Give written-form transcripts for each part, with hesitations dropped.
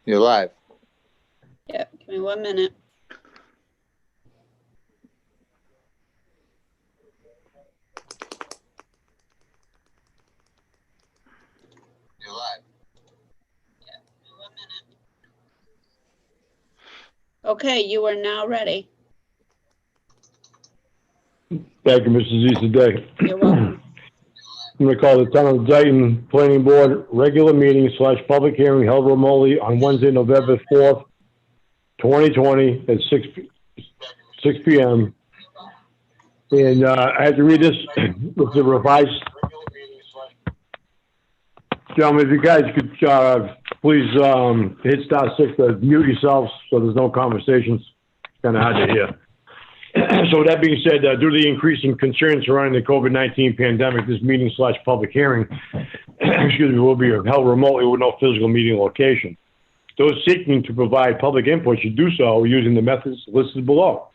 You're live. Yeah, give me 1 minute. You're live. Yeah, give me 1 minute. Okay, you are now ready. Thank you, Mrs. Easterday. You're welcome. I'm going to call the Town of Dayton Planning Board regular meeting / public hearing held remotely on Wednesday, November 4th, 2020 at 6 p.m. And I had to read this with the revised. Gentlemen, if you guys could please hit *6 to mute yourselves so there's no conversations. It's kind of hard to hear. So with that being said, due to the increasing concerns surrounding the COVID-19 pandemic, this meeting / public hearing, will be held remotely with no physical meeting location. Those seeking to provide public input should do so using the methods listed below.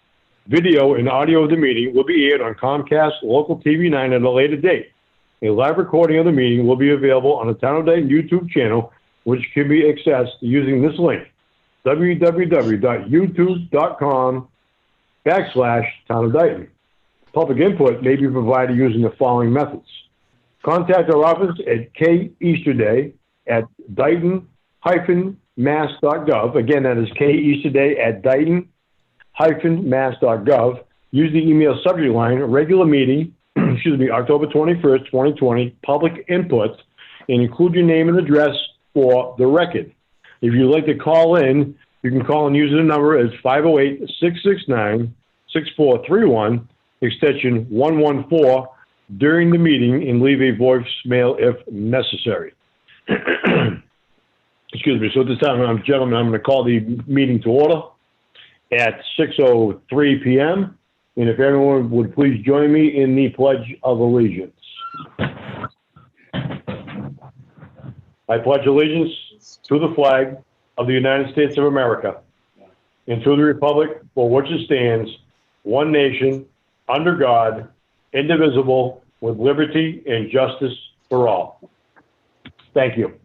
Video and audio of the meeting will be aired on Comcast Local TV 9 at a later date. A live recording of the meeting will be available on the Town of Dayton YouTube channel, which can be accessed using this link, www.youtube.com/Town of Dayton. Public input may be provided using the following methods. Contact our office at keasterday@dayton-mass.gov. Again, that is keasterday@dayton-mass.gov. Use the email subject line, regular meeting, October 21st, 2020, public input, and include your name and address for the record. If you'd like to call in, you can call and use the number as 508-669-6431, extension 114, during the meeting and leave a voicemail if necessary. Excuse me. So at this time, gentlemen, I'm going to call the meeting to order at 6:03 p.m. And if everyone would please join me in the Pledge of Allegiance. I pledge allegiance to the flag of the United States of America and to the republic for which it stands, one nation, under God, indivisible, with liberty and justice for all. Thank you.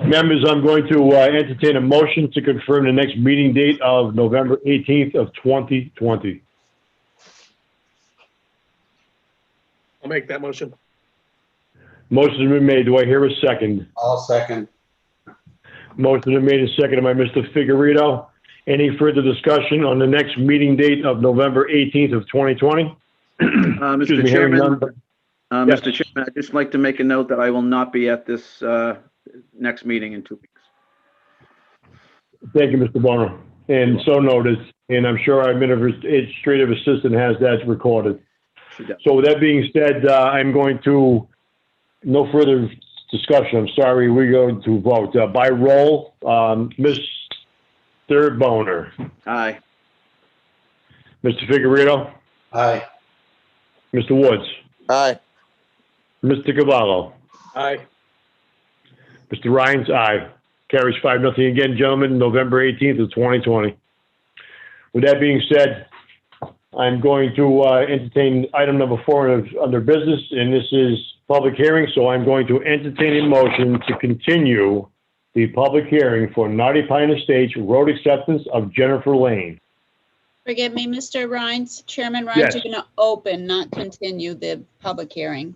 Members, I'm going to entertain a motion to confirm the next meeting date of November 18th of 2020. I'll make that motion. Motion has been made. Do I hear a second? I'll second. Motion has been made and seconded by Mr. Figueredo. Any further discussion on the next meeting date of November 18th of 2020? Mr. Chairman, Mr. Chairman, I'd just like to make a note that I will not be at this next meeting in 2 weeks. Thank you, Mr. Bonner. And so noted. And I'm sure our administrative assistant has that recorded. So with that being said, I'm going to, no further discussion. I'm sorry. We're going to vote by roll. Mr. Bonner. Aye. Mr. Figueredo. Aye. Mr. Woods. Aye. Mr. Cavallo. Aye. Mr. Rhines, aye. Carries 5-0 again, gentlemen, November 18th of 2020. With that being said, I'm going to entertain item number 4 under business, and this is public hearing. So I'm going to entertain a motion to continue the public hearing for Naughty Pine Estates road acceptance of Jennifer Lane. Forgive me, Mr. Rhines, Chairman Rhines, Yes. you're going to open, not continue the public hearing.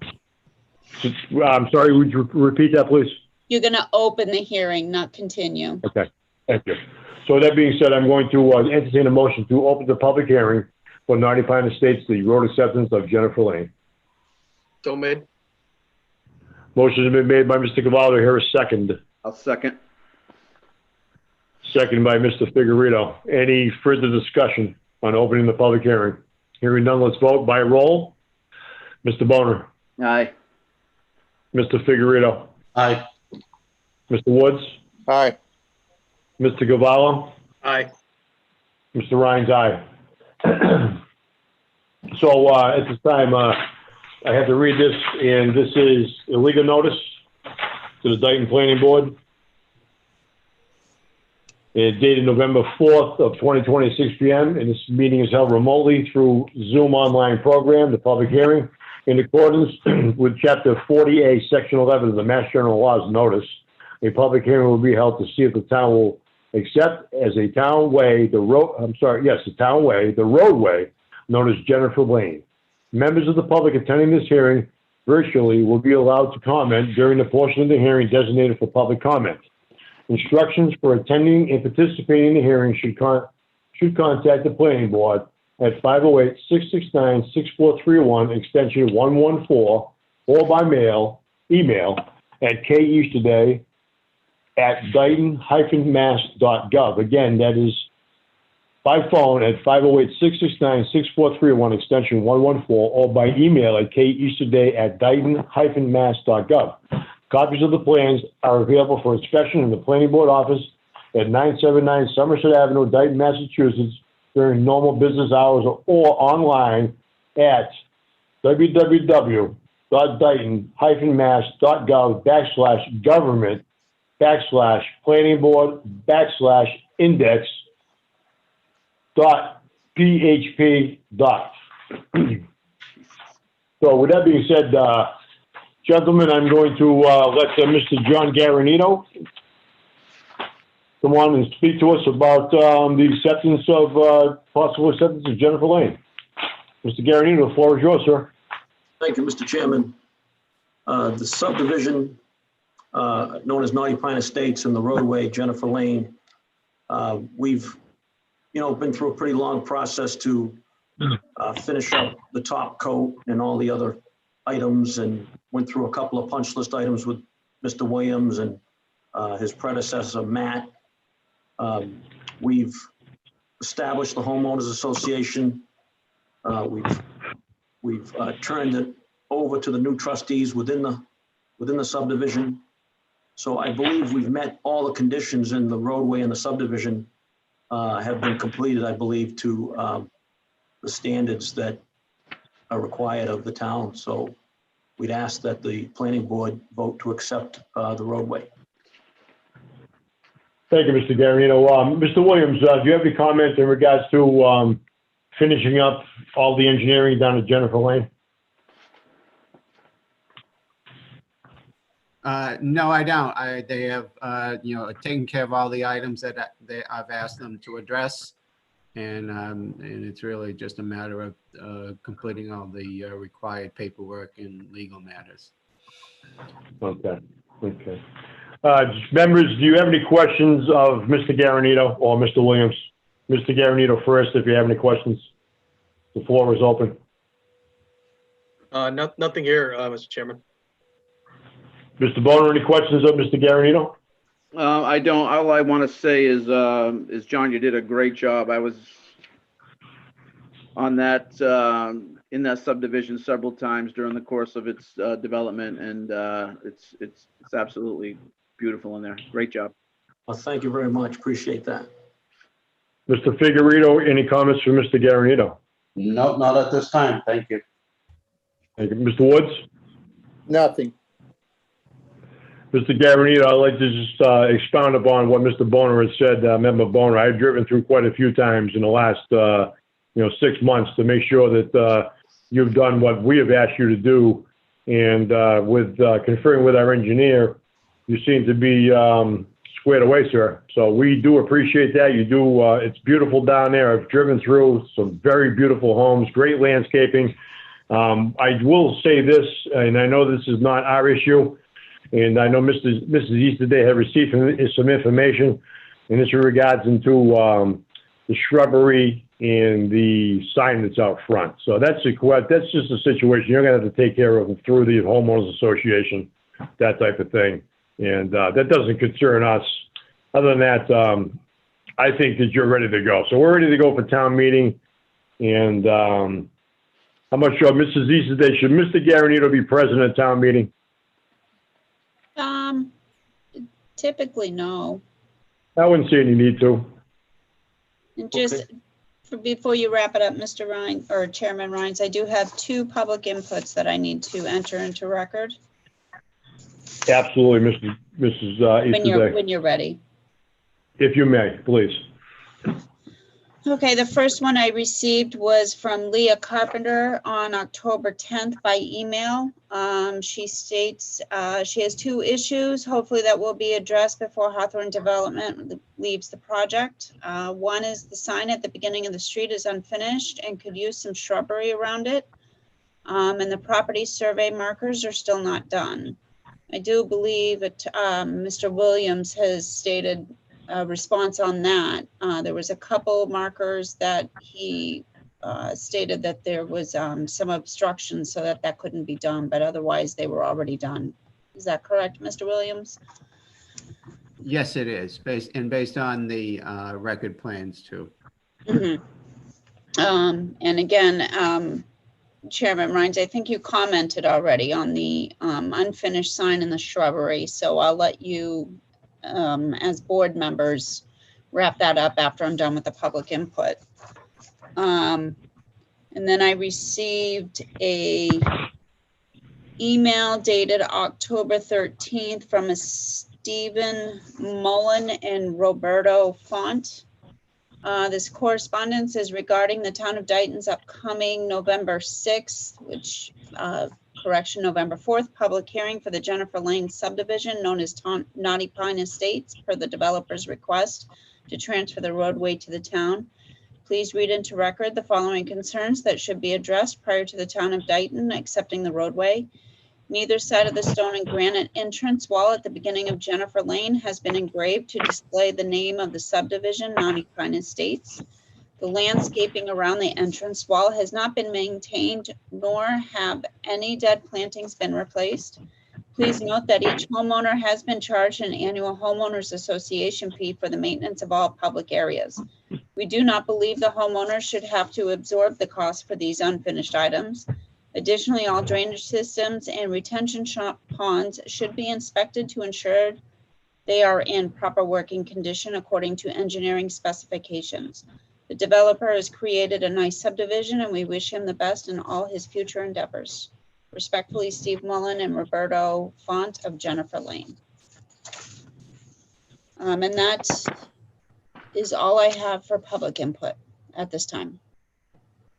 I'm sorry, would you repeat that, please? You're going to open the hearing, not continue. Okay, thank you. So that being said, I'm going to entertain a motion to open the public hearing for Naughty Pine Estates, the road acceptance of Jennifer Lane. So made. Motion has been made by Mr. Cavallo. Here a second. I'll second. Second by Mr. Figueredo. Any further discussion on opening the public hearing? Hearing none, let's vote by roll. Mr. Bonner. Aye. Mr. Figueredo. Aye. Mr. Woods. Aye. Mr. Cavallo. Aye. Mr. Rhines, aye. So at this time, I have to read this, and this is a legal notice to the Dayton Planning Board. It's dated November 4th of 2020 at 6 p.m. and this meeting is held remotely through Zoom online program, the public hearing, in accordance with Chapter 40A, Section 11 of the Mass General Laws notice. a public hearing will be held to see if the town will accept as a town way the roadway known as Jennifer Lane. Members of the public attending this hearing virtually will be allowed to comment during the portion of the hearing designated for public comment. Instructions for attending and participating in the hearing should contact the planning board at 508-669-6431, extension 114, or by email at keasterday@dayton-mass.gov. Again, that is by phone at 508-669-6431, extension 114, or by email at keasterday@dayton-mass.gov. Copies of the plans are available for inspection in the planning board office at 979 Somerset Avenue, Dayton, Massachusetts, during normal business hours, or online at www.dayton-mass.gov/government/index.php. So with that being said, gentlemen, I'm going to let Mr. John Garanito come on and speak to us about the acceptance of, possible acceptance of Jennifer Lane. Mr. Garanito, the floor is yours, sir. Thank you, Mr. Chairman. The subdivision known as Naughty Pine Estates and the roadway Jennifer Lane, we've, been through a pretty long process to finish up the top coat and all the other items, and went through a couple of punch list items with Mr. Williams and his predecessor, Matt. We've established the homeowners association. We've turned it over to the new trustees within the subdivision. So I believe we've met all the conditions in the roadway and the subdivision have been completed, I believe, to the standards that are required of the town. So we'd ask that the planning board vote to accept the roadway. Thank you, Mr. Garanito. Mr. Williams, do you have any comments in regards to finishing up all the engineering down at Jennifer Lane? No, I don't. They have, taken care of all the items that I've asked them to address. And it's really just a matter of completing all the required paperwork and legal matters. Okay. Members, do you have any questions of Mr. Garanito or Mr. Williams? Mr. Garanito first, if you have any questions. The floor is open. Nothing here, Mr. Chairman. Mr. Boner, any questions of Mr. Garanito? I don't. All I want to say is John, you did a great job. I was on that in that subdivision several times during the course of its development, and it's absolutely beautiful in there. Great job. Well, thank you very much. Appreciate that. Mr. Figueredo, any comments from Mr. Garanito? No, not at this time. Thank you. Thank you. Mr. Woods? Nothing. Mr. Garanito, I'd like to just expound upon what Mr. Boner has said. Member Boner, I've driven through quite a few times in the last, 6 months to make sure that you've done what we have asked you to do. And with conferring with our engineer, you seem to be squared away, sir. So we do appreciate that. You do. It's beautiful down there. I've driven through some very beautiful homes, great landscaping. I will say this, and I know this is not our issue, and I know Mrs. Easterday had received some information, and this regards into the shrubbery and the sign that's out front. So that's just a situation you're going to have to take care of through the homeowners association, that type of thing. And that doesn't concern us. Other than that, I think that you're ready to go. So we're ready to go for town meeting. And I'm not sure, Mrs. Easterday, should Mr. Garanito be present at town meeting? Typically, no. I wouldn't see any need to. And just before you wrap it up, Mr. Ryan or Chairman Rhines, I do have 2 public inputs that I need to enter into record. Absolutely, Mrs. Easterday. When you're ready. If you may, please. Okay, the first one I received was from Leah Carpenter on October 10th by email. She states she has two issues. Hopefully that will be addressed before Hawthorne Development leaves the project. One is the sign at the beginning of the street is unfinished and could use some shrubbery around it. And the property survey markers are still not done. I do believe that Mr. Williams has stated a response on that. There was a couple markers that he stated that there was some obstruction so that couldn't be done, but otherwise they were already done. Is that correct, Mr. Williams? Yes, it is, based on the record plans too. Mm-hmm. And again, Chairman Rhines, I think you commented already on the unfinished sign in the shrubbery, so I'll let you, as board members, wrap that up after I'm done with the public input. And then I received a email dated October 13th from a Stephen Mullen and Roberto Font. This correspondence is regarding the town of Dayton's upcoming November 6th, November 4th, public hearing for the Jennifer Lane subdivision known as Knotty Pine Estates per the developer's request to transfer the roadway to the town. Please read into record the following concerns that should be addressed prior to the town of Dayton accepting the roadway. Neither side of the stone and granite entrance wall at the beginning of Jennifer Lane has been engraved to display the name of the subdivision, Knotty Pine Estates. The landscaping around the entrance wall has not been maintained, nor have any dead plantings been replaced. Please note that each homeowner has been charged an annual homeowners association fee for the maintenance of all public areas. We do not believe the homeowners should have to absorb the cost for these unfinished items. Additionally, all drainage systems and retention ponds should be inspected to ensure they are in proper working condition according to engineering specifications. The developer has created a nice subdivision and we wish him the best in all his future endeavors. Respectfully, Steve Mullen and Roberto Font of Jennifer Lane. And that is all I have for public input at this time.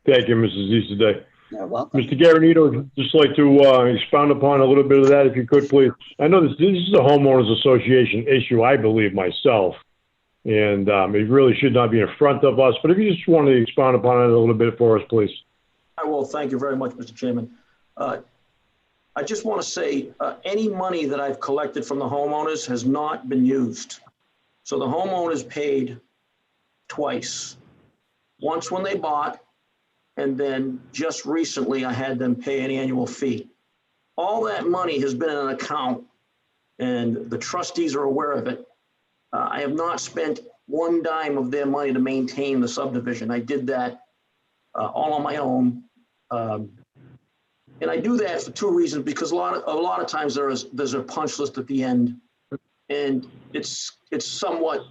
Thank you, Mrs. Easterday. You're welcome. Mr. Garanito, I'd just like to expound upon a little bit of that, if you could, please. I know this is a homeowners association issue, I believe myself, and it really should not be in front of us. But if you just want to expound upon it a little bit for us, please. I will. Thank you very much, Mr. Chairman. I just want to say any money that I've collected from the homeowners has not been used. So the homeowners paid twice. Once when they bought, and then just recently I had them pay an annual fee. All that money has been in an account and the trustees are aware of it. I have not spent one dime of their money to maintain the subdivision. I did that all on my own. And I do that for two reasons, because a lot of times there's a punch list at the end, and it's somewhat,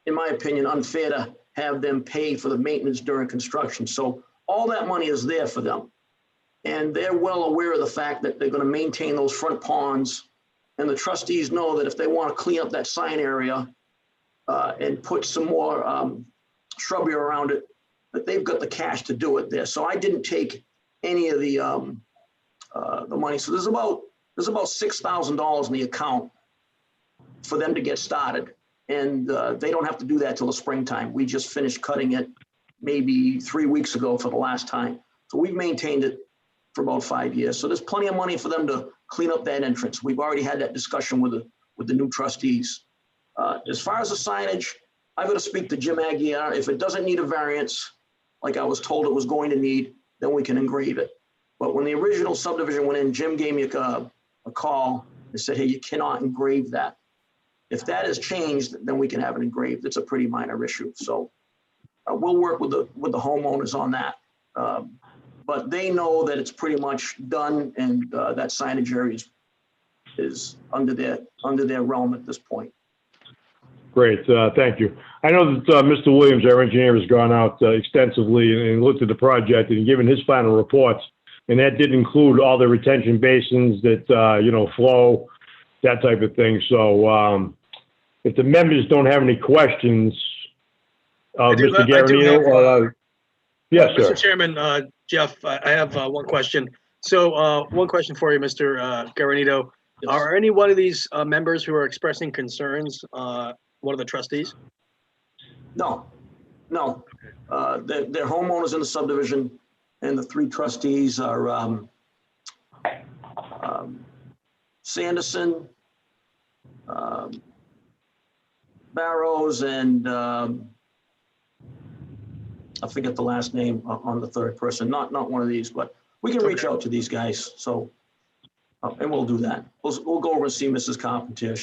in my opinion, unfair to have them pay for the maintenance during construction. So all that money is there for them. And they're well aware of the fact that they're going to maintain those front ponds. And the trustees know that if they want to clean up that sign area and put some more shrubbery around it, that they've got the cash to do it there. So I didn't take any of the money. So there's about $6,000 in the account for them to get started. And they don't have to do that till the springtime. We just finished cutting it maybe 3 weeks ago for the last time. So we've maintained it for about 5 years. So there's plenty of money for them to clean up that entrance. We've already had that discussion with the new trustees. As far as the signage, I've got to speak to Jim Aguirre. If it doesn't need a variance, like I was told it was going to need, then we can engrave it. But when the original subdivision went in, Jim gave me a call and said, hey, you cannot engrave that. If that has changed, then we can have it engraved. It's a pretty minor issue. So we'll work with the homeowners on that. But they know that it's pretty much done, and that signage area is under their realm at this point. Great, thank you. I know that Mr. Williams, our engineer, has gone out extensively and looked at the project and given his final reports, and that did include all the retention basins that, flow, that type of thing. So if the members don't have any questions, do- Mr. I do Guarino, have, yes, sir. Mr. Chairman, Jeff, I have one question. So one question for you, Mr. Garanito. Are any one of these members who are expressing concerns one of the trustees? No, no. They're homeowners in the subdivision, and the three trustees are Sanderson, Barrows, and I forget the last name on the third person. Not one of these, but we can reach out to these guys. So, and we'll do that. We'll go over and see Mrs. Carpenter.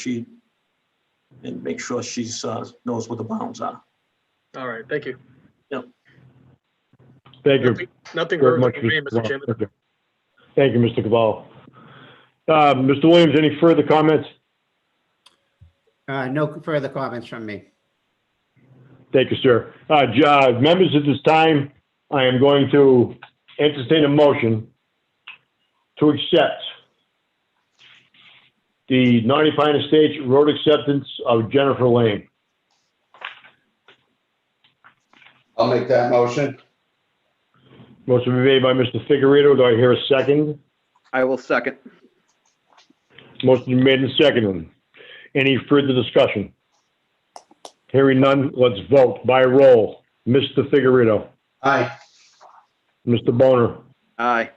And make sure she's knows what the bounds are. All right, thank you. Thank you. Nothing very further much, from me, Mr. Cavallo. Chairman. Okay. Thank you, Mr. Cavallo. Mr. Williams, any further comments? No further comments from me. Thank you, sir. Members, at this time, I am going to entertain a motion to accept the Naughty Pine Estates road acceptance of Jennifer Lane. I'll make that motion. Motion been made by Mr. Figueredo. Do I hear a second? I will second. Motion been made and seconded. Any further discussion? Hearing none, let's vote by roll. Mr. Figueredo, Aye. Mr. Boner, Aye.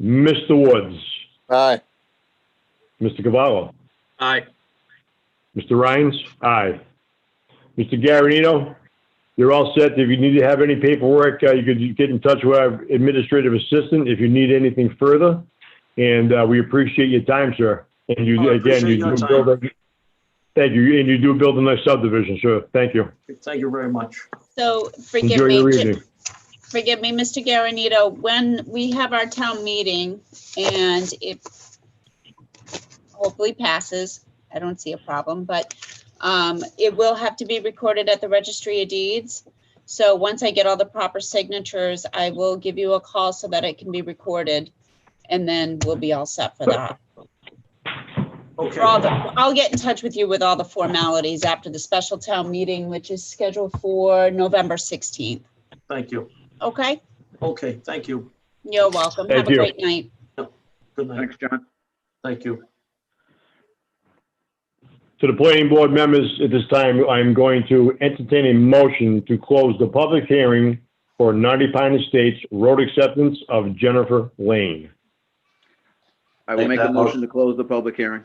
Mr. Woods, Aye. Mr. Cavallo, Aye. Mr. Rhines, aye. Mr. Guarino, you're all set. If you need to have any paperwork, you could get in touch with our administrative assistant if you need anything further. And we appreciate your time, sir. And you, Oh, I again, appreciate you your do time. build a, thank you. And you do build a nice subdivision, sir. Thank you. Thank you very much. So forgive Enjoy your me, evening. forgive me, Mr. Garanito, when we have our town meeting and it hopefully passes, I don't see a problem, but it will have to be recorded at the Registry of Deeds. So once I get all the proper signatures, I will give you a call so that it can be recorded. And then we'll be all set for that. Okay. I'll get in touch with you with all the formalities after the special town meeting, which is scheduled for November 16th. Thank you. Okay? Okay, thank you. You're welcome. Thank Have a you. great night. Good night. Thanks, John. Thank you. To the planning board members, at this time, I'm going to entertain a motion to close the public hearing for Naughty Pine Estates road acceptance of Jennifer Lane. I will Make make a that motion motion. to close the public hearing.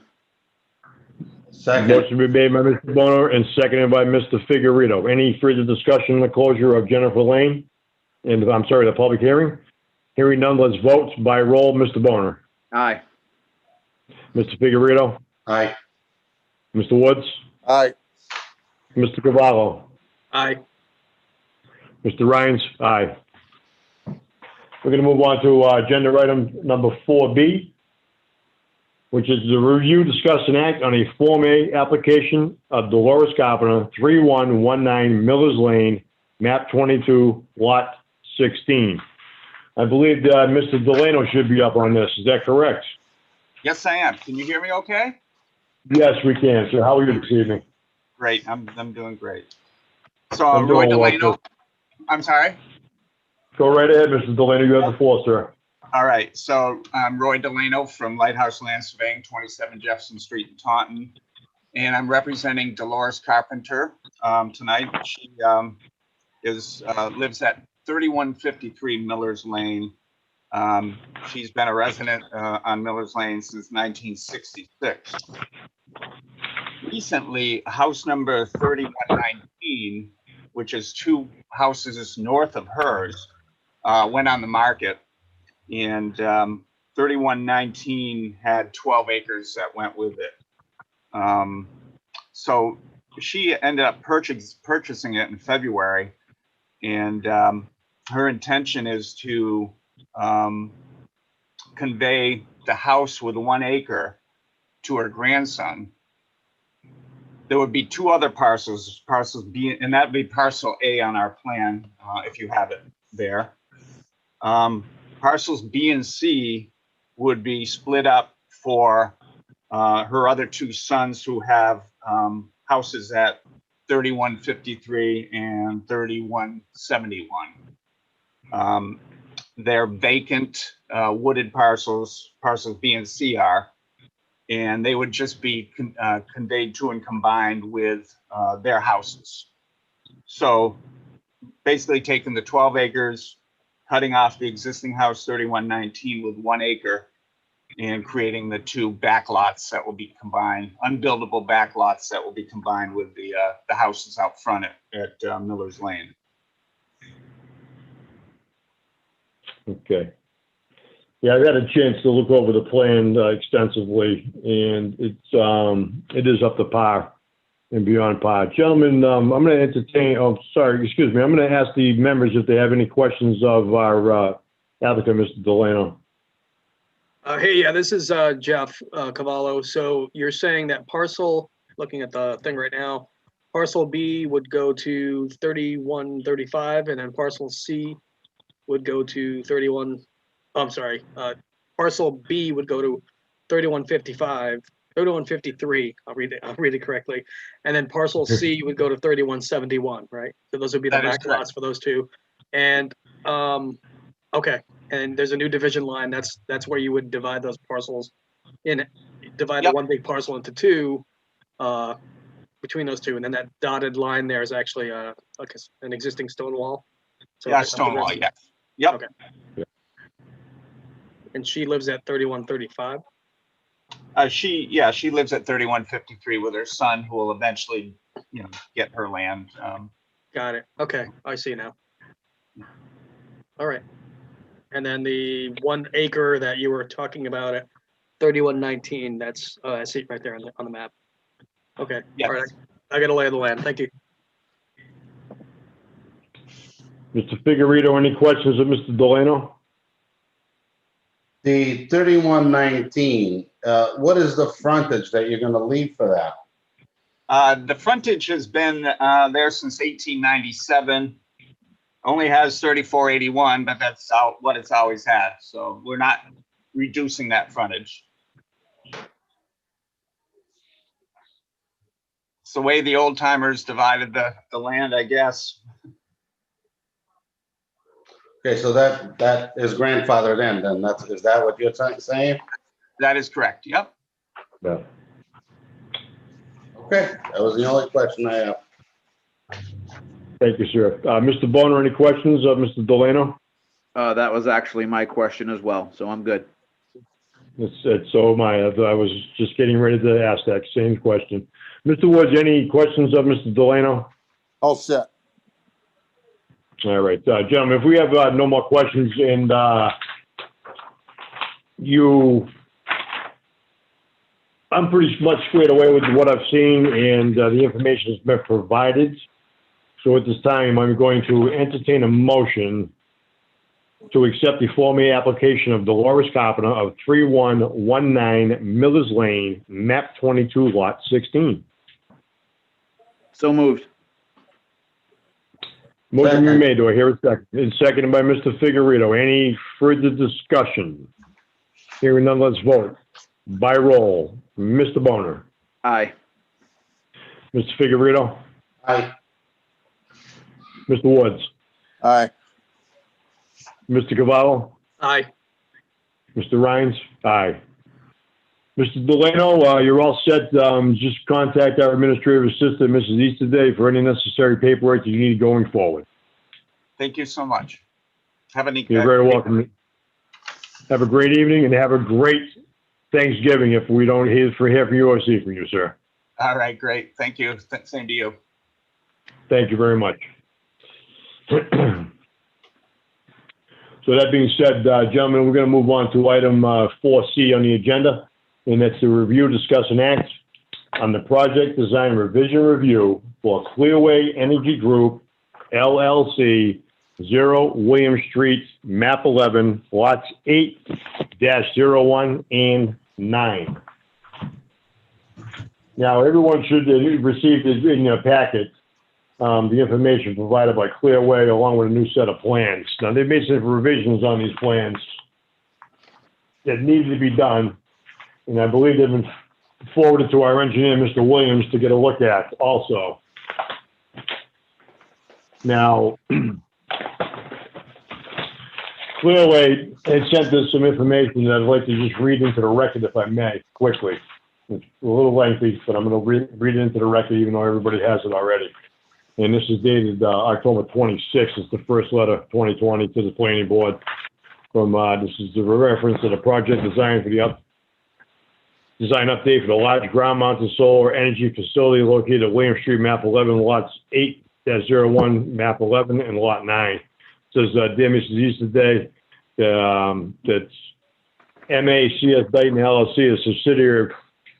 Second. Motion been made by Mr. Boner and seconded by Mr. Figueredo. Any further discussion on the closure of Jennifer Lane? And I'm sorry, the public hearing? Hearing none, let's vote by roll. Mr. Boner, Aye. Mr. Figueredo, Aye. Mr. Woods, Aye. Mr. Cavallo, Aye. Mr. Rhines, aye. We're going to move on to agenda item number 4B, which is the review, discuss, and act on a Form A application of Dolores Carpenter, 3119 Millers Lane, map 22, lot 16. I believe Mr. Delano should be up on this. Is that correct? Yes, I am. Can you hear me okay? Yes, we can. So how are you this evening? Great. I'm doing great. So I'm Roy doing well, Delano. I'm sorry. Go right ahead, Mr. Delano. You have the floor, sir. All right. So I'm Roy Delano from Lighthouse Land Surveying, 27 Jefferson Street in Taunton. And I'm representing Dolores Carpenter tonight. She lives at 3153 Millers Lane. She's been a resident on Millers Lane since 1966. Recently, house number 3119, which is 2 houses north of hers, went on the market. And 3119 had 12 acres that went with it. So she ended up purchasing it in February. And her intention is to convey the house with 1 acre to her grandson. There would be 2 other parcels B, and that'd be parcel A on our plan, if you have it there. Parcels B and C would be split up for her other 2 sons who have houses at 3153 and 3171. They're vacant wooded parcels, parcels B and C are, and they would just be conveyed to and combined with their houses. So basically taking the 12 acres, cutting off the existing house 3119 with 1 acre, and creating the 2 back lots that will be combined, unbuildable back lots that will be combined with the houses out front at Miller's Lane. Okay. Yeah, I've had a chance to look over the plan extensively, and it is up to par and beyond par. Gentlemen, I'm going to entertain, I'm going to ask the members if they have any questions of our applicant, Mr. Delano. Hey, yeah, this is Jeff Cavallo. So you're saying that parcel, looking at the thing right now, parcel B would go to 3135, and then parcel C would go to 31. I'm sorry, parcel B would go to 3155, 3153. I'll read it correctly, and then parcel C would go to 3171. Right. So those would be the That is back lots for those two, and okay. And there's a new division line. That's where you would divide those parcels divide the one big parcel into 2 between those 2. And then that dotted line there is actually like an existing stone wall. So Yeah, stone wall, yeah. Yep. Okay. And she lives at 3135? She lives at 3153 with her son, who will eventually, get her land. Got it. Okay, I see now. All right. And then the 1 acre that you were talking about at 3119, that's, I see it right there on the map. Okay, Yes. all right. I got a lay of the land. Thank you. Mr. Figueredo, any questions of Mr. Delano? The 3119, what is the frontage that you're gonna leave for that? The frontage has been there since 1897. Only has 3481, but that's what it's always had. So we're not reducing that frontage. It's the way the old timers divided the land, I guess. Okay, so that is grandfathered in, then is that what you're saying? That is correct. Yep. Yeah. Okay, that was the only question I have. Thank you, sir. Mr. Boner, any questions of Mr. Delano? That was actually my question as well, so I'm good. So am I. I was just getting ready to ask that same question. Mr. Woods, any questions of Mr. Delano? All set. All right, gentlemen, if we have no more questions and I'm pretty much squared away with what I've seen and the information has been provided. So at this time, I'm going to entertain a motion to accept the Form A application of Dolores Carpenter of 3119 Miller's Lane, map 22, lot 16. So moved. Motion be made. Do I hear a second? It's seconded by Mr. Figueredo. Any further discussion? Hearing none, let's vote. By roll. Mr. Boner. Aye. Mr. Figueredo. Aye. Mr. Woods. Aye. Mr. Cavallo. Aye. Mr. Rhines. Aye. Mr. Delano, you're all set. Just contact our administrative assistant, Mrs. Easterday, for any necessary paperwork that you need going forward. Thank you so much. You're very welcome. Have a great evening and have a great Thanksgiving if we don't hear from you or see from you, sir. All right, great. Thank you. Same to you. Thank you very much. So that being said, gentlemen, we're going to move on to item 4C on the agenda, and that's the review, discuss, and act on the project design revision review for Clearway Energy Group, LLC, 0 William Street, map 11, lots 8-01 and 9. Now, everyone should have received in their packet the information provided by Clearway along with a new set of plans. Now, they've made some revisions on these plans that needed to be done, and I believe they've been forwarded to our engineer, Mr. Williams, to get a look at also. Now, Clearway had sent us some information that I'd like to just read into the record if I may, quickly. It's a little lengthy, but I'm going to read it into the record even though everybody has it already. And this is dated October 26th. It's the first letter, 2020, to the planning board. From this is the reference to the project design for the design update for the large ground-mounted solar energy facility located at William Street, map 11, lots 8-01, map 11, and lot 9. Says, dear Mrs. Easterday, that's MACS Dayton LLC, a subsidiary of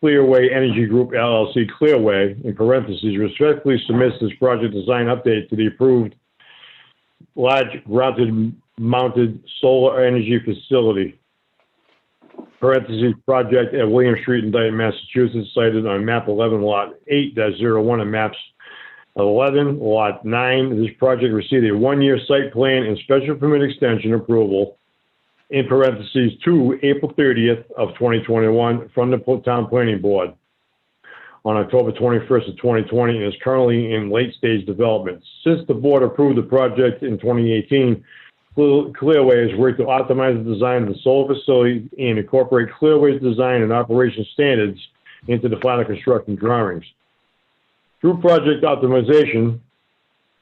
Clearway Energy Group LLC, Clearway, in parentheses, respectfully submits this project design update to the approved large ground-mounted solar energy facility, parentheses, project at William Street in Dayton, Massachusetts, cited on map 11, lot 8-01, and maps 11, lot 9. This project received a one-year site plan and special permit extension approval, in parentheses, to April 30th of 2021 from the town planning board on October 21st of 2020 and is currently in late-stage development. Since the board approved the project in 2018, Clearway has worked to optimize the design of the solar facility and incorporate Clearway's design and operation standards into the final construction drawings. Through project optimization,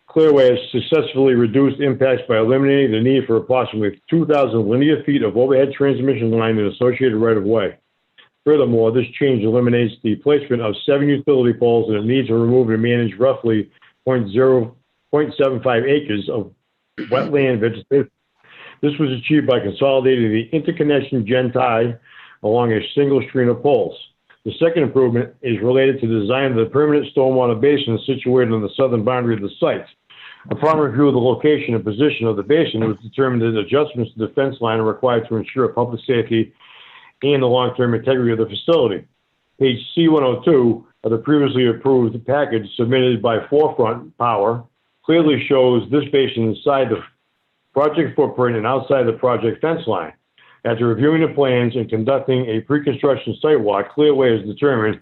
Clearway has successfully reduced impacts by eliminating the need for approximately 2,000 linear feet of overhead transmission line and associated right-of-way. Furthermore, this change eliminates the placement of 7 utility poles and the need to remove and manage roughly 0.75 acres of wetland vegetation. This was achieved by consolidating the interconnection gen tie along a single string of poles. The second improvement is related to the design of the permanent stormwater basin situated on the southern boundary of the site. Upon review of the location and position of the basin, it was determined that adjustments to the fence line are required to ensure public safety and the long-term integrity of the facility. Page C102 of the previously approved package submitted by Forefront Power clearly shows this basin inside the project footprint and outside the project fence line. After reviewing the plans and conducting a pre-construction site walk, Clearway has determined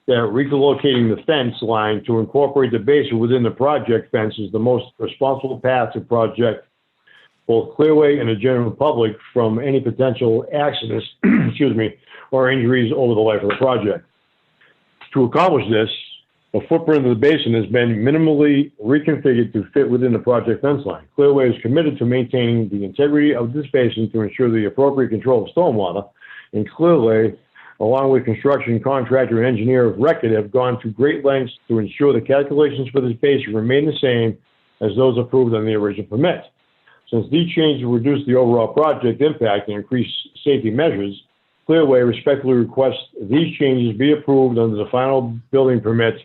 that relocating the fence line to incorporate the basin within the project fence is the most responsible path to protect both Clearway and the general public from any potential accidents, excuse me, or injuries over the life of the project. To accomplish this, the footprint of the basin has been minimally reconfigured to fit within the project fence line. Clearway is committed to maintaining the integrity of this basin to ensure the appropriate control of stormwater, and Clearway, along with construction contractor and engineer of record, have gone to great lengths to ensure the calculations for this basin remain the same as those approved on the original permit. Since these changes reduce the overall project impact and increase safety measures, Clearway respectfully requests these changes be approved under the final building permit.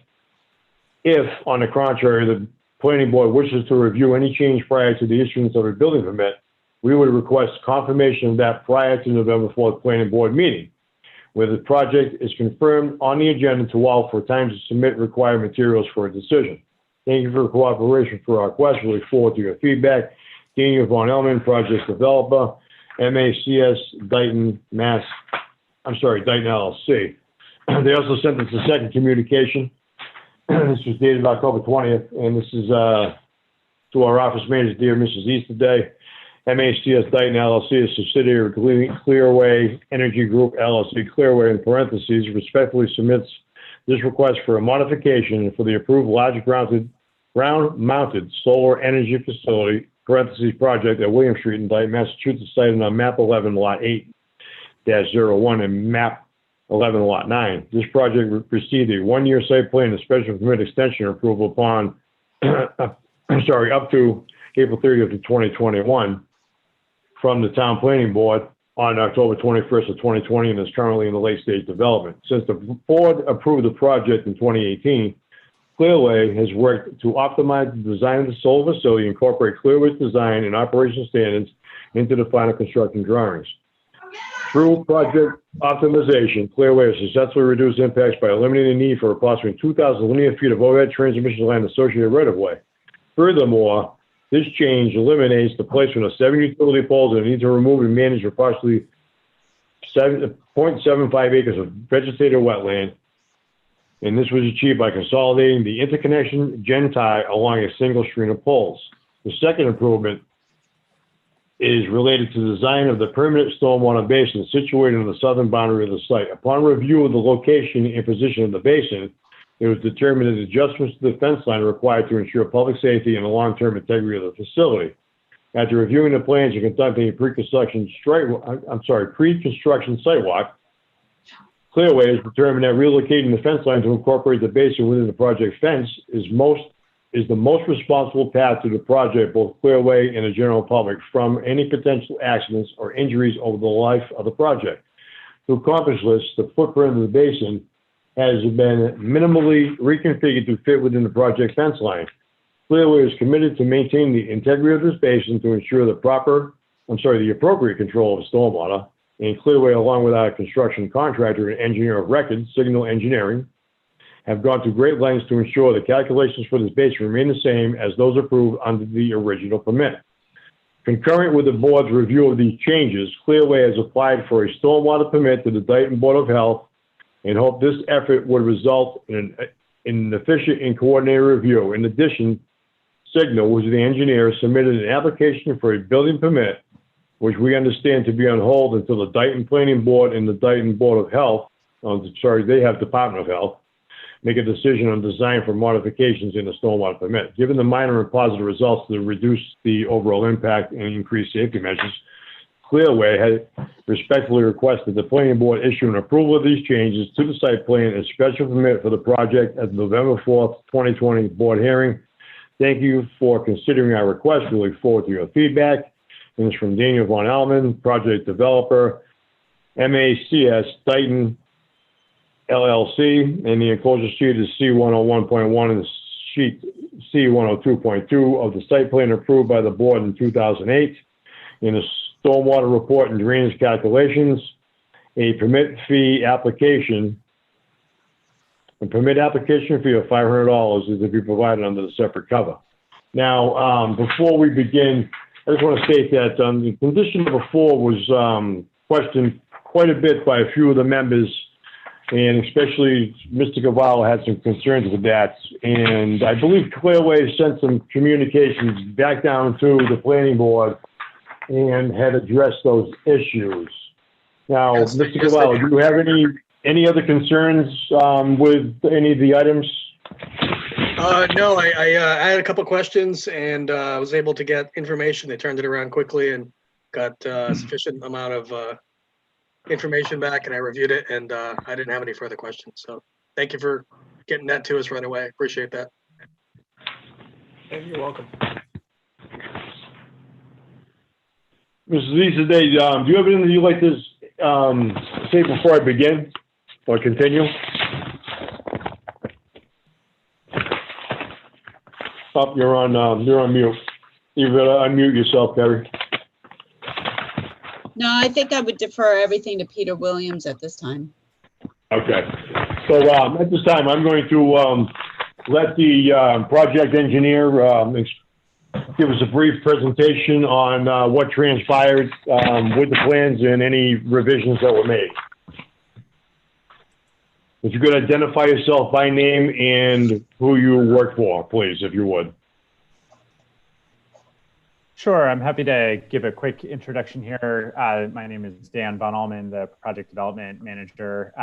If, on the contrary, the planning board wishes to review any change prior to the issuance of a building permit, we would request confirmation of that prior to November 4th planning board meeting, where the project is confirmed on the agenda to allow for time to submit required materials for a decision. Thank you for your cooperation for our request. We look forward to your feedback. Daniel Von Elman, project developer, MACS Dayton, Dayton LLC. They also sent us a second communication. This was dated October 20th, and this is to our office manager, dear Mrs. Easterday. MACS Dayton LLC, a subsidiary of Clearway Energy Group LLC, Clearway in parentheses, respectfully submits this request for a modification for the approved large ground-mounted solar energy facility, parentheses, project at William Street in Dayton, Massachusetts, cited on map 11, lot 8-01 and map 11, lot 9. This project received a one-year site plan and special permit extension approval upon, up to April 30th of 2021 from the town planning board on October 21st of 2020 and is currently in the late stage development. Since the board approved the project in 2018, Clearway has worked to optimize the design of the solar facility, incorporate Clearway's design and operation standards into the final construction drawings. Through project optimization, Clearway has successfully reduced impacts by eliminating the need for approximately 2,000 linear feet of overhead transmission line associated right-of-way. Furthermore, this change eliminates the placement of 7 utility poles and the need to remove and manage approximately 0.75 acres of vegetated wetland. And this was achieved by consolidating the interconnection gen tie along a single string of poles. The second improvement is related to the design of the permanent stormwater basin situated on the southern boundary of the site. Upon review of the location and position of the basin, it was determined that adjustments to the fence line are required to ensure public safety and the long-term integrity of the facility. After reviewing the plans and conducting a pre-construction site walk, Clearway has determined that relocating the fence line to incorporate the basin within the project fence is the most responsible path to the project, both Clearway and the general public, from any potential accidents or injuries over the life of the project. To accomplish this, the footprint of the basin has been minimally reconfigured to fit within the project fence line. Clearway is committed to maintain the integrity of this basin to ensure the appropriate control of stormwater. And Clearway, along with our construction contractor and engineer of record, Signal Engineering, have gone to great lengths to ensure the calculations for this basin remain the same as those approved under the original permit. Concurrent with the board's review of these changes, Clearway has applied for a stormwater permit to the Dayton Board of Health and hope this effort would result in an efficient and coordinated review. In addition, Signal, which is the engineer, submitted an application for a building permit, which we understand to be on hold until the Dayton Planning Board and the Dayton Board of Health, they have Department of Health, make a decision on design for modifications in the stormwater permit. Given the minor and positive results to reduce the overall impact and increase safety measures, Clearway has respectfully requested the planning board issue an approval of these changes to the site plan and special permit for the project at the November 4th, 2020 board hearing. Thank you for considering our request. We look forward to your feedback. And it's from Daniel Von Allman, project developer, MACS Dayton LLC, and the enclosure sheet is C101.1 and sheet C102.2 of the site plan approved by the board in 2008. In the stormwater report and drainage calculations, a permit application fee of $500 is to be provided under the separate cover. Now, before we begin, I just want to state that the condition number 4 was questioned quite a bit by a few of the members, and especially Mr. Cavallo had some concerns with that. And I believe Clearway sent some communications back down to the planning board and had addressed those issues. Now, Yes, Mr. yes, Cavallo, they do you have any other concerns with any of the items? No, I had a couple questions and I was able to get information. They turned it around quickly and got sufficient amount of information back, and I reviewed it, and I didn't have any further questions. So thank you for getting that to us right away. Appreciate that. And you're welcome. Mrs. Easterday, do you have anything you'd like to say before I begin or continue? Oh, you're on mute. You've got to unmute yourself, Kerry. No, I think I would defer everything to Peter Williams at this time. Okay. So at this time, I'm going to let the project engineer give us a brief presentation on what transpired with the plans and any revisions that were made. If you could identify yourself by name and who you work for, please, if you would. Sure, I'm happy to give a quick introduction here. My name is Dan Von Allman, the project development manager,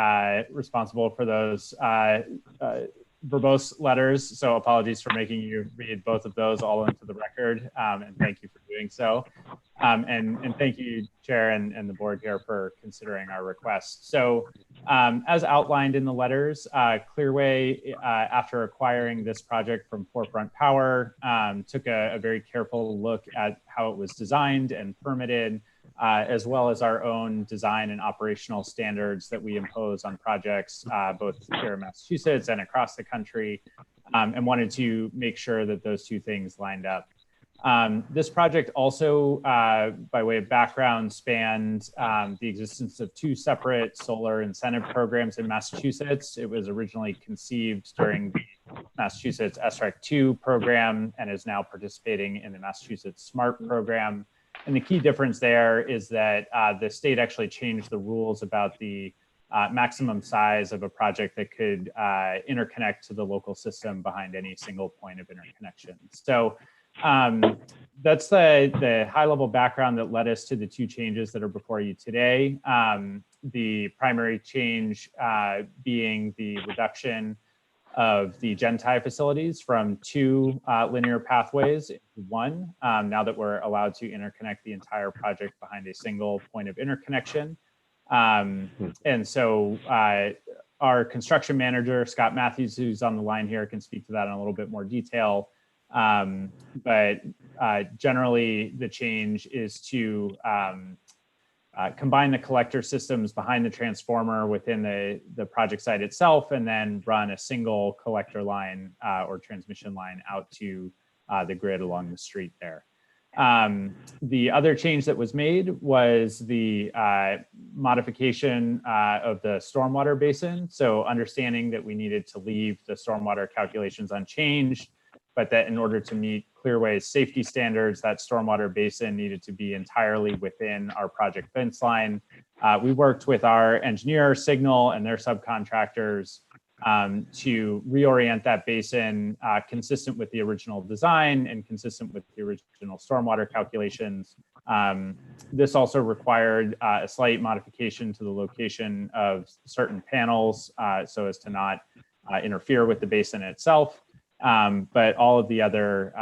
responsible for those verbose letters. So apologies for making you read both of those all into the record, and thank you for doing so. And thank you, Chair and the board here for considering our request. So as outlined in the letters, Clearway, after acquiring this project from Forefront Power, took a very careful look at how it was designed and permitted, as well as our own design and operational standards that we impose on projects, both here in Massachusetts and across the country, and wanted to make sure that those two things lined up. This project also, by way of background, spanned the existence of two separate solar incentive programs in Massachusetts. It was originally conceived during the Massachusetts SREC 2 program and is now participating in the Massachusetts SMART program. And the key difference there is that the state actually changed the rules about the maximum size of a project that could interconnect to the local system behind any single point of interconnection. So that's the high level background that led us to the two changes that are before you today. The primary change being the reduction of the GenTie facilities from 2 linear pathways into 1, now that we're allowed to interconnect the entire project behind a single point of interconnection. And so our construction manager, Scott Matthews, who's on the line here, can speak to that in a little bit more detail. But generally, the change is to combine the collector systems behind the transformer within the project site itself, and then run a single collector line or transmission line out to the grid along the street there. The other change that was made was the modification of the stormwater basin. So understanding that we needed to leave the stormwater calculations unchanged, but that in order to meet Clearway's safety standards, that stormwater basin needed to be entirely within our project fence line. We worked with our engineer, Signal, and their subcontractors to reorient that basin consistent with the original design and consistent with the original stormwater calculations. This also required a slight modification to the location of certain panels so as to not interfere with the basin itself. But all of the other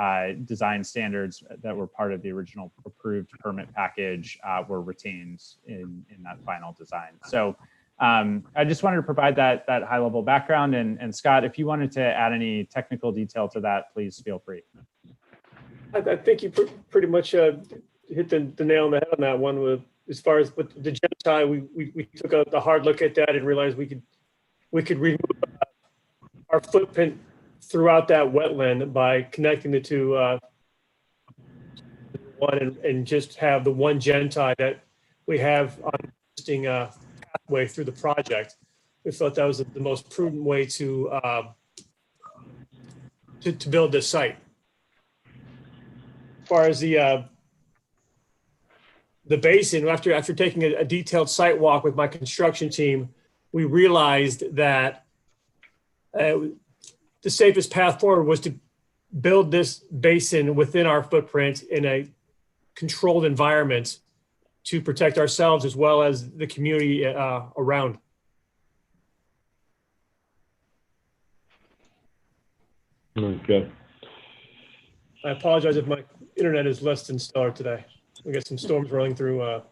design standards that were part of the original approved permit package were retained in that final design. So I just wanted to provide that high level background. And Scott, if you wanted to add any technical detail to that, please feel free. I think you pretty much hit the nail on the head on that one. With as far as with the GenTie, we took a hard look at that and realized we could remove our footprint throughout that wetland by connecting the two one and just have the one GenTie that we have on the existing pathway through the project. We thought that was the most prudent way to build this site. As far as the basin, after taking a detailed site walk with my construction team, we realized that the safest path forward was to build this basin within our footprint in a controlled environment to protect ourselves as well as the community around. Okay. I apologize if my internet is less than stellar today. We got some storms rolling through our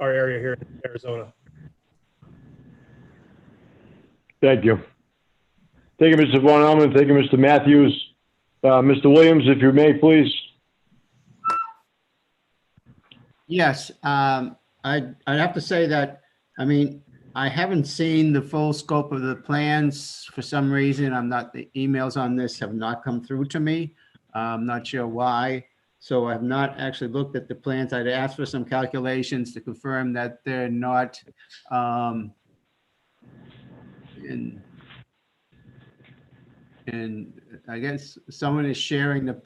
area here in Arizona. Thank you. Thank you, Mr. Von Allman. Thank you, Mr. Matthews. Mr. Williams, if you may, please. Yes, I'd have to say that, I mean, I haven't seen the full scope of the plans for some reason. The emails on this have not come through to me. I'm not sure why. So I have not actually looked at the plans. I'd asked for some calculations to confirm that they're not and I guess someone is sharing the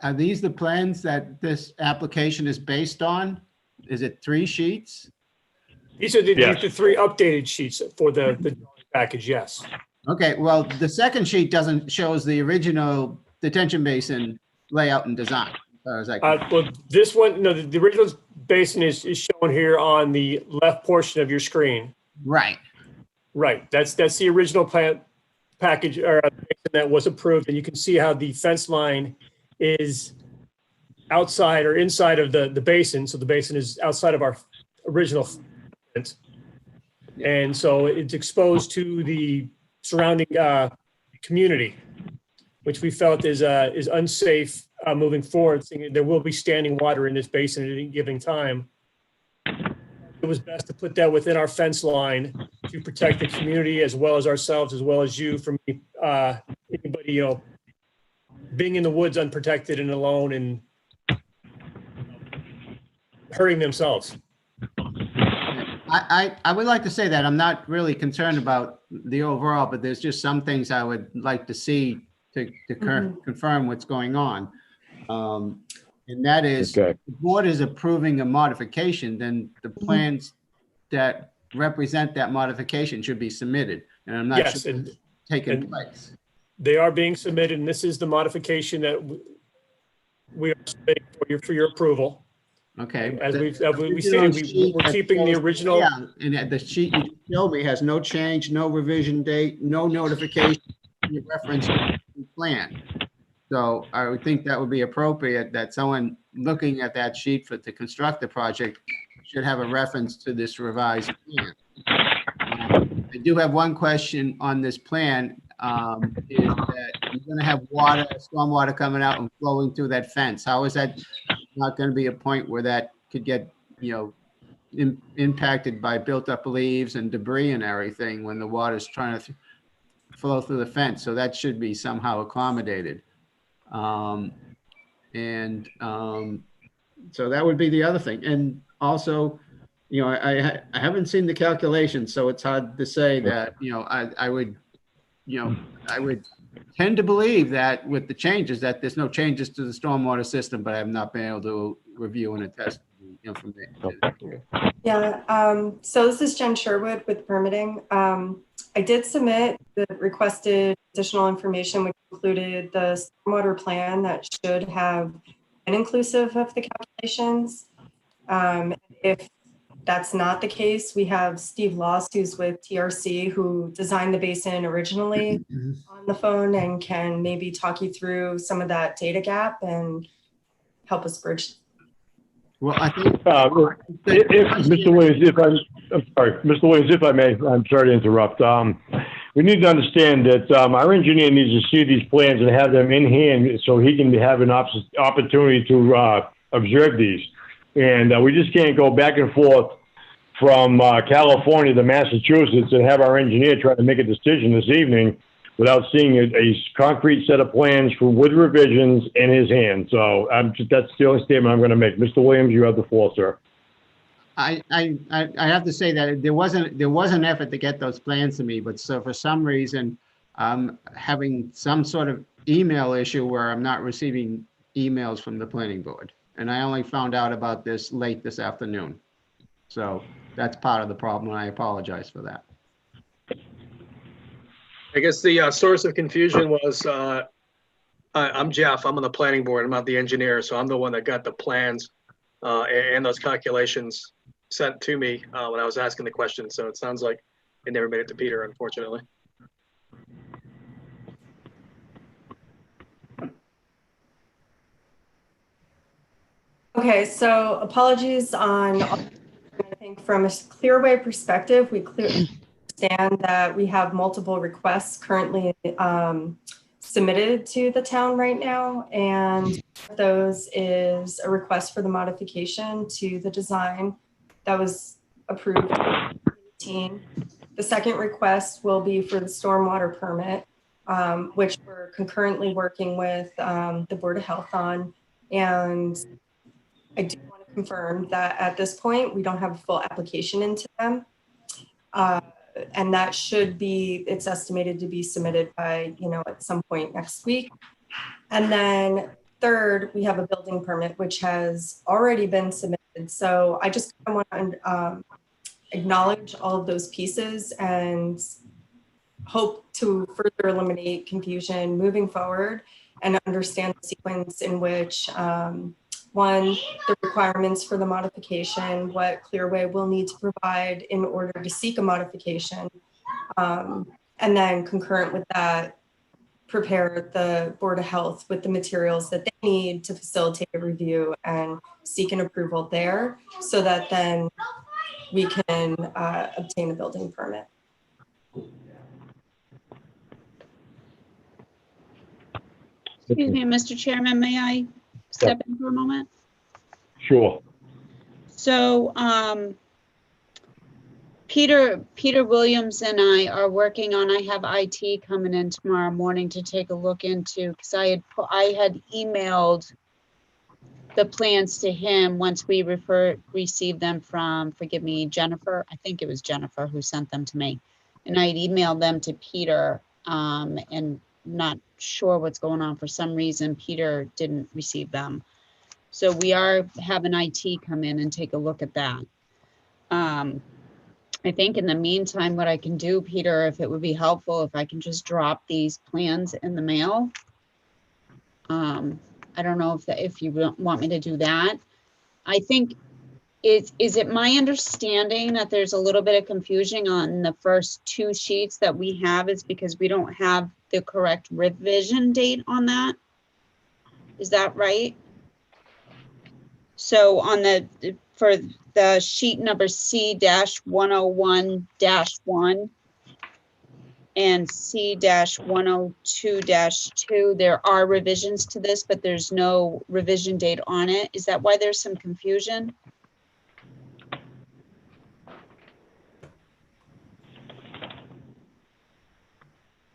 are these the plans that this application is based on? Is it 3 sheets? These are the 3 updated sheets for the package, yes. Okay, well, the second sheet shows the original detention basin layout and design. Well, this one, no, the original basin is shown here on the left portion of your screen. Right. Right, that's the original plan package or that was approved, and you can see how the fence line is outside or inside of the basin. So the basin is outside of our original fence, and so it's exposed to the surrounding community, which we felt is unsafe moving forward. There will be standing water in this basin at any given time. It was best to put that within our fence line to protect the community as well as ourselves, as well as you from anybody, being in the woods unprotected and alone and hurting themselves. I would like to say that I'm not really concerned about the overall, but there's just some things I would like to see to confirm what's going on. And that is, Okay. the board is approving a modification, then the plans that represent that modification should be submitted, and I'm not Yes, sure and it's taken and- place. they are being submitted, and this is the modification that we are submitting for your approval. Okay. As we Original stated, sheet we're that keeping the shows- original. Yeah, and the sheet you showed me has no change, no revision date, no notification, any reference to the plan. So I would think that would be appropriate, that someone looking at that sheet to construct the project should have a reference to this revised plan. I do have one question on this plan, is that you're gonna have water, stormwater coming out and flowing through that fence. How is that not gonna be a point where that could get, impacted by built-up leaves and debris and everything when the water's trying to flow through the fence? So that should be somehow accommodated. So that would be the other thing. And also, I haven't seen the calculations, so it's hard to say that, I would tend to believe that with the changes, that there's no changes to the stormwater system, but I have not been able to review and attest the information. Yeah, so this is Jen Sherwood with permitting. I did submit the requested additional information, which included the stormwater plan that should have been inclusive of the calculations. If that's not the case, we have Steve Loss, who's with TRC, who designed the basin originally, on the phone and can maybe talk you through some of that data gap and help us bridge. Well, I think, if Mr. Williams, I'm sorry, Mr. Williams, if I may, I'm sorry to interrupt. We need to understand that our engineer needs to see these plans and have them in hand so he can have an opportunity to observe these. And we just can't go back and forth from California to Massachusetts and have our engineer try to make a decision this evening without seeing a concrete set of plans with revisions in his hand. So that's the only statement I'm going to make. Mr. Williams, you have the floor, sir. I have to say that there was an effort to get those plans to me, but so for some reason, I'm having some sort of email issue where I'm not receiving emails from the planning board. And I only found out about this late this afternoon. So that's part of the problem, and I apologize for that. I guess the source of confusion was, I'm Jeff, I'm on the planning board, I'm not the engineer, so I'm the one that got the plans and those calculations sent to me when I was asking the question. So it sounds like it never made it to Peter, unfortunately. Okay, so apologies on, I think from a Clearway perspective, we clearly understand that we have multiple requests currently submitted to the town right now. And one of those is a request for the modification to the design that was approved in 2018. The second request will be for the stormwater permit, which we're concurrently working with the Board of Health on. And I do want to confirm that at this point, we don't have a full application into them. And that should be, it's estimated to be submitted by, at some point next week. And then third, we have a building permit, which has already been submitted. So I just want to acknowledge all of those pieces and hope to further eliminate confusion moving forward and understand the sequence in which one, the requirements for the modification, what Clearway will need to provide in order to seek a modification. And then concurrent with that, prepare the Board of Health with the materials that they need to facilitate a review and seek an approval there so that then we can obtain a building permit. Excuse me, Mr. Chairman, may I step in for a moment? Sure. So Peter Williams and I are working on, I have IT coming in tomorrow morning to take a look into, because I had emailed the plans to him once we received them from, forgive me, Jennifer. I think it was Jennifer who sent them to me. And I had emailed them to Peter and not sure what's going on. For some reason, Peter didn't receive them. So we are having IT come in and take a look at that. I think in the meantime, what I can do, Peter, if it would be helpful, if I can just drop these plans in the mail. I don't know if you want me to do that. I think, is it my understanding that there's a little bit of confusion on the first two sheets that we have is because we don't have the correct revision date on that? Is that right? So on for the sheet number C-101-1 and C-102-2, there are revisions to this, but there's no revision date on it. Is that why there's some confusion?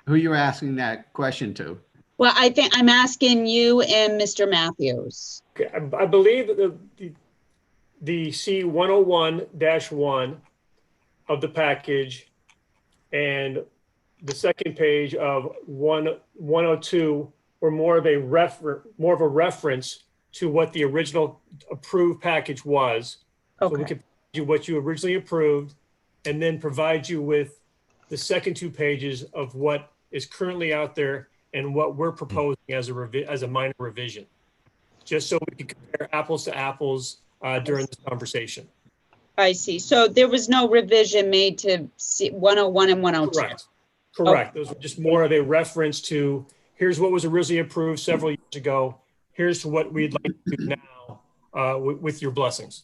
Who you asking that question to? Well, I think I'm asking you and Mr. Matthews. Okay, I believe that the C-101-1 of the package and the second page of 102 were more of a reference to what the original approved package was. So we could do what you originally approved and then provide you with the second two pages of what is currently out there and what we're proposing as a minor revision, just so we can compare apples to apples during this conversation. I see. So there was no revision made to C-101 and 102. Correct. Those were just more of a reference to here's what was originally approved several years ago. Here's what we'd like to do now with your blessings.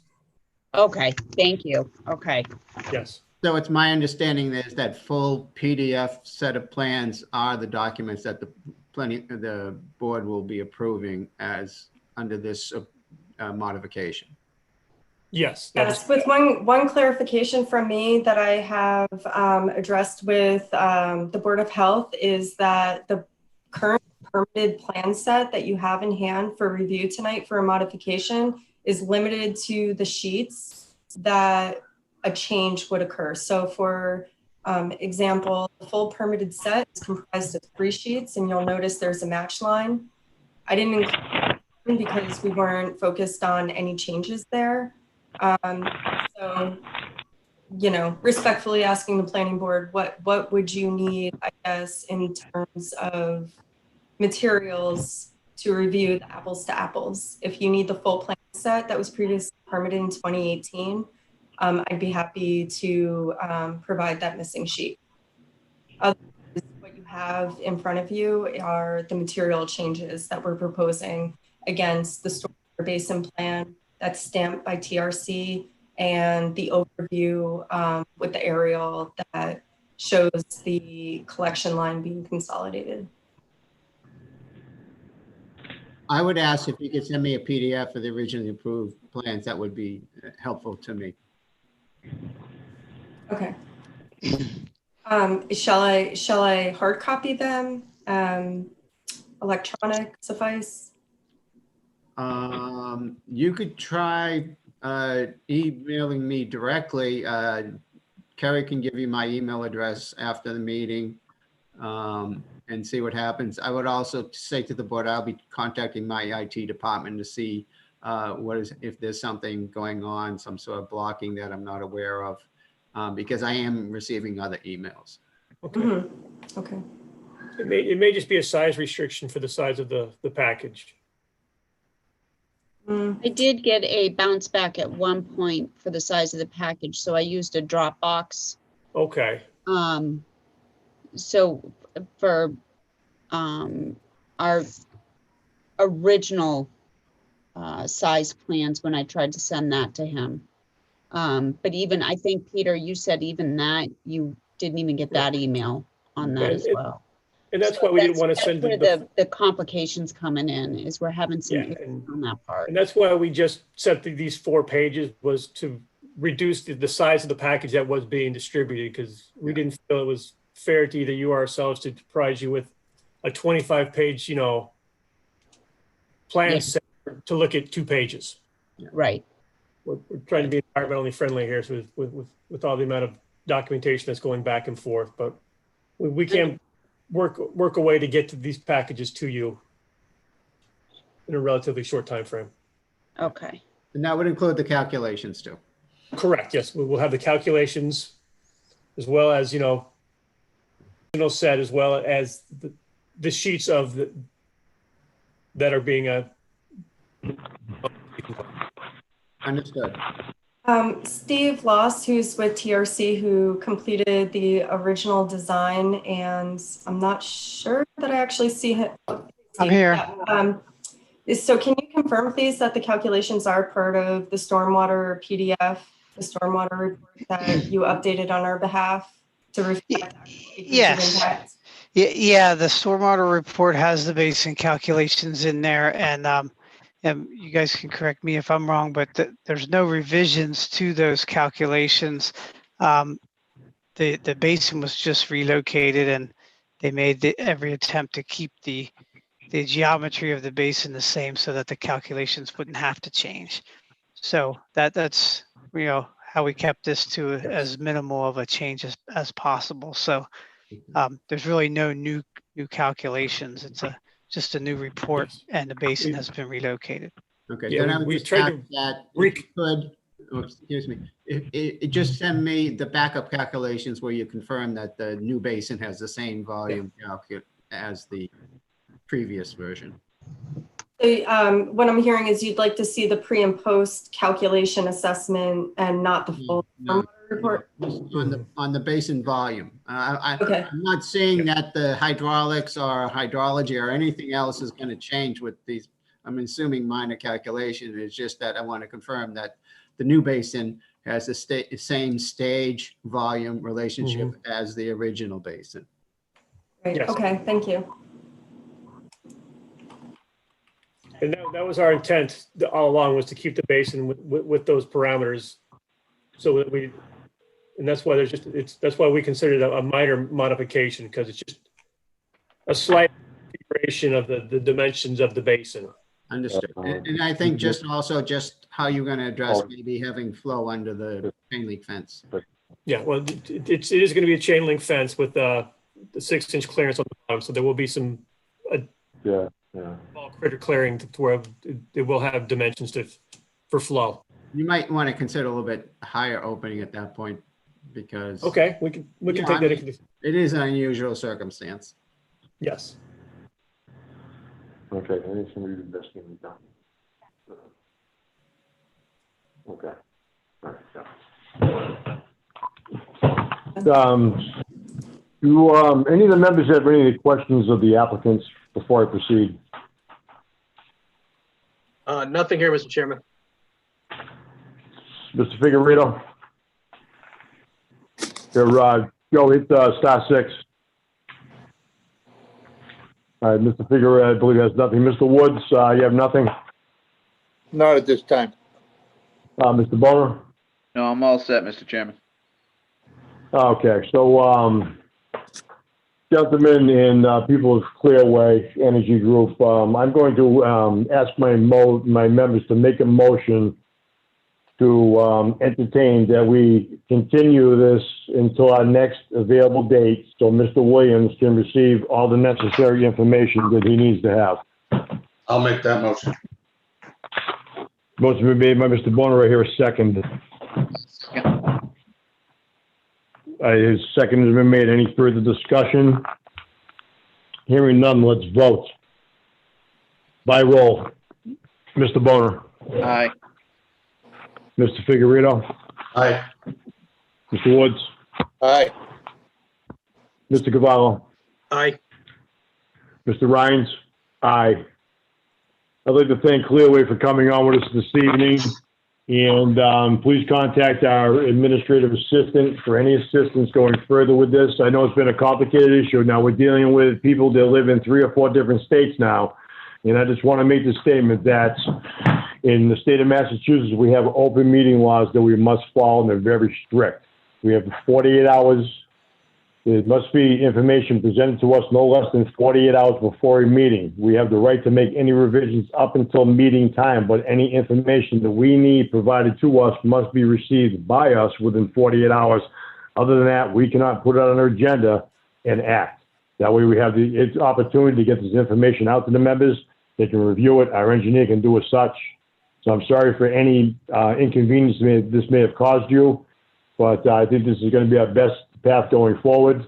Okay, thank you. Okay. Yes. So it's my understanding that full PDF set of plans are the documents that the board will be approving as under this modification. Yes. Yes, with one clarification from me that I have addressed with the Board of Health is that the current permitted plan set that you have in hand for review tonight for a modification is limited to the sheets that a change would occur. So for example, the full permitted set is comprised of 3 sheets, and you'll notice there's a match line. I didn't include that because we weren't focused on any changes there. So, you know, respectfully asking the planning board, what would you need, I guess, in terms of materials to review the apples to apples? If you need the full plan set that was previously permitted in 2018, I'd be happy to provide that missing sheet. Otherwise, what you have in front of you are the material changes that we're proposing against the stormwater basin plan that's stamped by TRC and the overview with the aerial that shows the collection line being consolidated. I would ask if you could send me a PDF of the originally approved plans. That would be helpful to me. Okay. Shall I hard copy them? Electronic suffice? You could try emailing me directly. Kerry can give you my email address after the meeting and see what happens. I would also say to the board, I'll be contacting my IT department to see if there's something going on, some sort of blocking that I'm not aware of, because I am receiving other emails. Okay. Mm-hmm. Okay. It may just be a size restriction for the size of the package. I did get a bounce back at one point for the size of the package, so I used a Dropbox. Okay. So for our original size plans when I tried to send that to him. But even, I think, Peter, you said even that you didn't even get that email on that as well. And that's why we didn't want to send where the complications coming in is we're having some issues on that part. And that's why we just sent these 4 pages was to reduce the size of the package that was being distributed, because we didn't feel it was fair to either you or ourselves to provide you with a 25-page, plan set to look at 2 pages. Right. We're trying to be environmentally friendly here, so with all the amount of documentation that's going back and forth, but we can work a way to get to these packages to you in a relatively short time frame. Okay. And that would include the calculations too. Correct. Yes, we will have the calculations as well as, set, as well as the sheets of that are being Understood. Steve Loss, who's with TRC, who completed the original design, and I'm not sure that I actually see him. I'm here. So can you confirm, please, that the calculations are part of the stormwater PDF, the stormwater report that you updated on our behalf to reflect Yes. impact? Yeah, the stormwater report has the basin calculations in there, and you guys can correct me if I'm wrong, but there's no revisions to those calculations. The basin was just relocated, and they made every attempt to keep the geometry of the basin the same so that the calculations wouldn't have to change. So that's how we kept this to as minimal of a change as possible. So there's really no new calculations. It's just a new report, and the basin has been relocated. Okay, Yeah, then I would we just tried ask to that if you could, excuse me, it just send me the backup calculations where you confirm that the new basin has the same volume as the previous version. So, what I'm hearing is you'd like to see the pre and post calculation assessment and not the full No, report? on the basin volume. Okay. I'm not saying that the hydraulics or hydrology or anything else is going to change with these. I'm assuming minor calculation. It's just that I want to confirm that the new basin has the same stage volume relationship as the original basin. Great. Yes. Okay, thank you. And that was our intent all along, was to keep the basin with those parameters, so that and that's why that's why we consider it a minor modification, because it's just a slight configuration of the dimensions of the basin. Understood. And I think just how you're going to address maybe having flow under the chain link fence. Yeah, well, it is going to be a chain link fence with the 6-inch clearance on the bottom, so there will be some small critter clearing to where it will have dimensions for flow. You might want to consider a little bit higher opening at that point, because Okay, we can take that into. It is an unusual circumstance. Yes. Okay, I need somebody to best thing done. Okay. All right, do any of the members have any questions of the applicants before I proceed? Nothing here, Mr. Chairman. Mr. Figueredo? Here, Joe, hit star 6. All right, Mr. Figueredo, I believe has nothing. Mr. Woods, you have nothing? Not at this time. Mr. Boner? No, I'm all set, Mr. Chairman. Okay, so, gentlemen and people of Clearway Energy Group, I'm going to ask my members to make a motion to entertain that we continue this until our next available date, so Mr. Williams can receive all the necessary information that he needs to have. I'll make that motion. Motion been made by Mr. Bonner, right here, a second. His second has been made. Any further discussion? Hearing none, let's vote. By roll. Mr. Bonner. Aye. Mr. Figueredo. Aye. Mr. Woods. Aye. Mr. Cavallo. Aye. Mr. Rhines. Aye. I'd like to thank Clearway for coming on with us this evening. And please contact our administrative assistant for any assistance going further with this. I know it's been a complicated issue. Now we're dealing with people that live in 3 or 4 different states now. And I just want to make the statement that in the state of Massachusetts, we have open meeting laws that we must follow, and they're very strict. We have 48 hours. There must be information presented to us no less than 48 hours before a meeting. We have the right to make any revisions up until meeting time, but any information that we need provided to us must be received by us within 48 hours. Other than that, we cannot put it on our agenda and act. That way we have the opportunity to get this information out to the members. They can review it. Our engineer can do as such. So I'm sorry for any inconvenience this may have caused you, but I think this is going to be our best path going forward.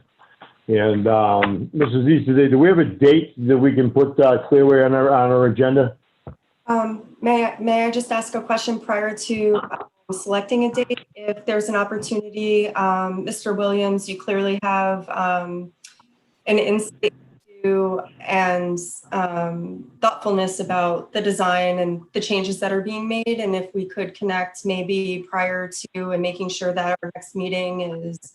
And Mrs. Easterday, do we have a date that we can put Clearway on our agenda? May I just ask a question prior to selecting a date? If there's an opportunity, Mr. Williams, you clearly have an insight to and thoughtfulness about the design and the changes that are being made. And if we could connect maybe prior to and making sure that our next meeting is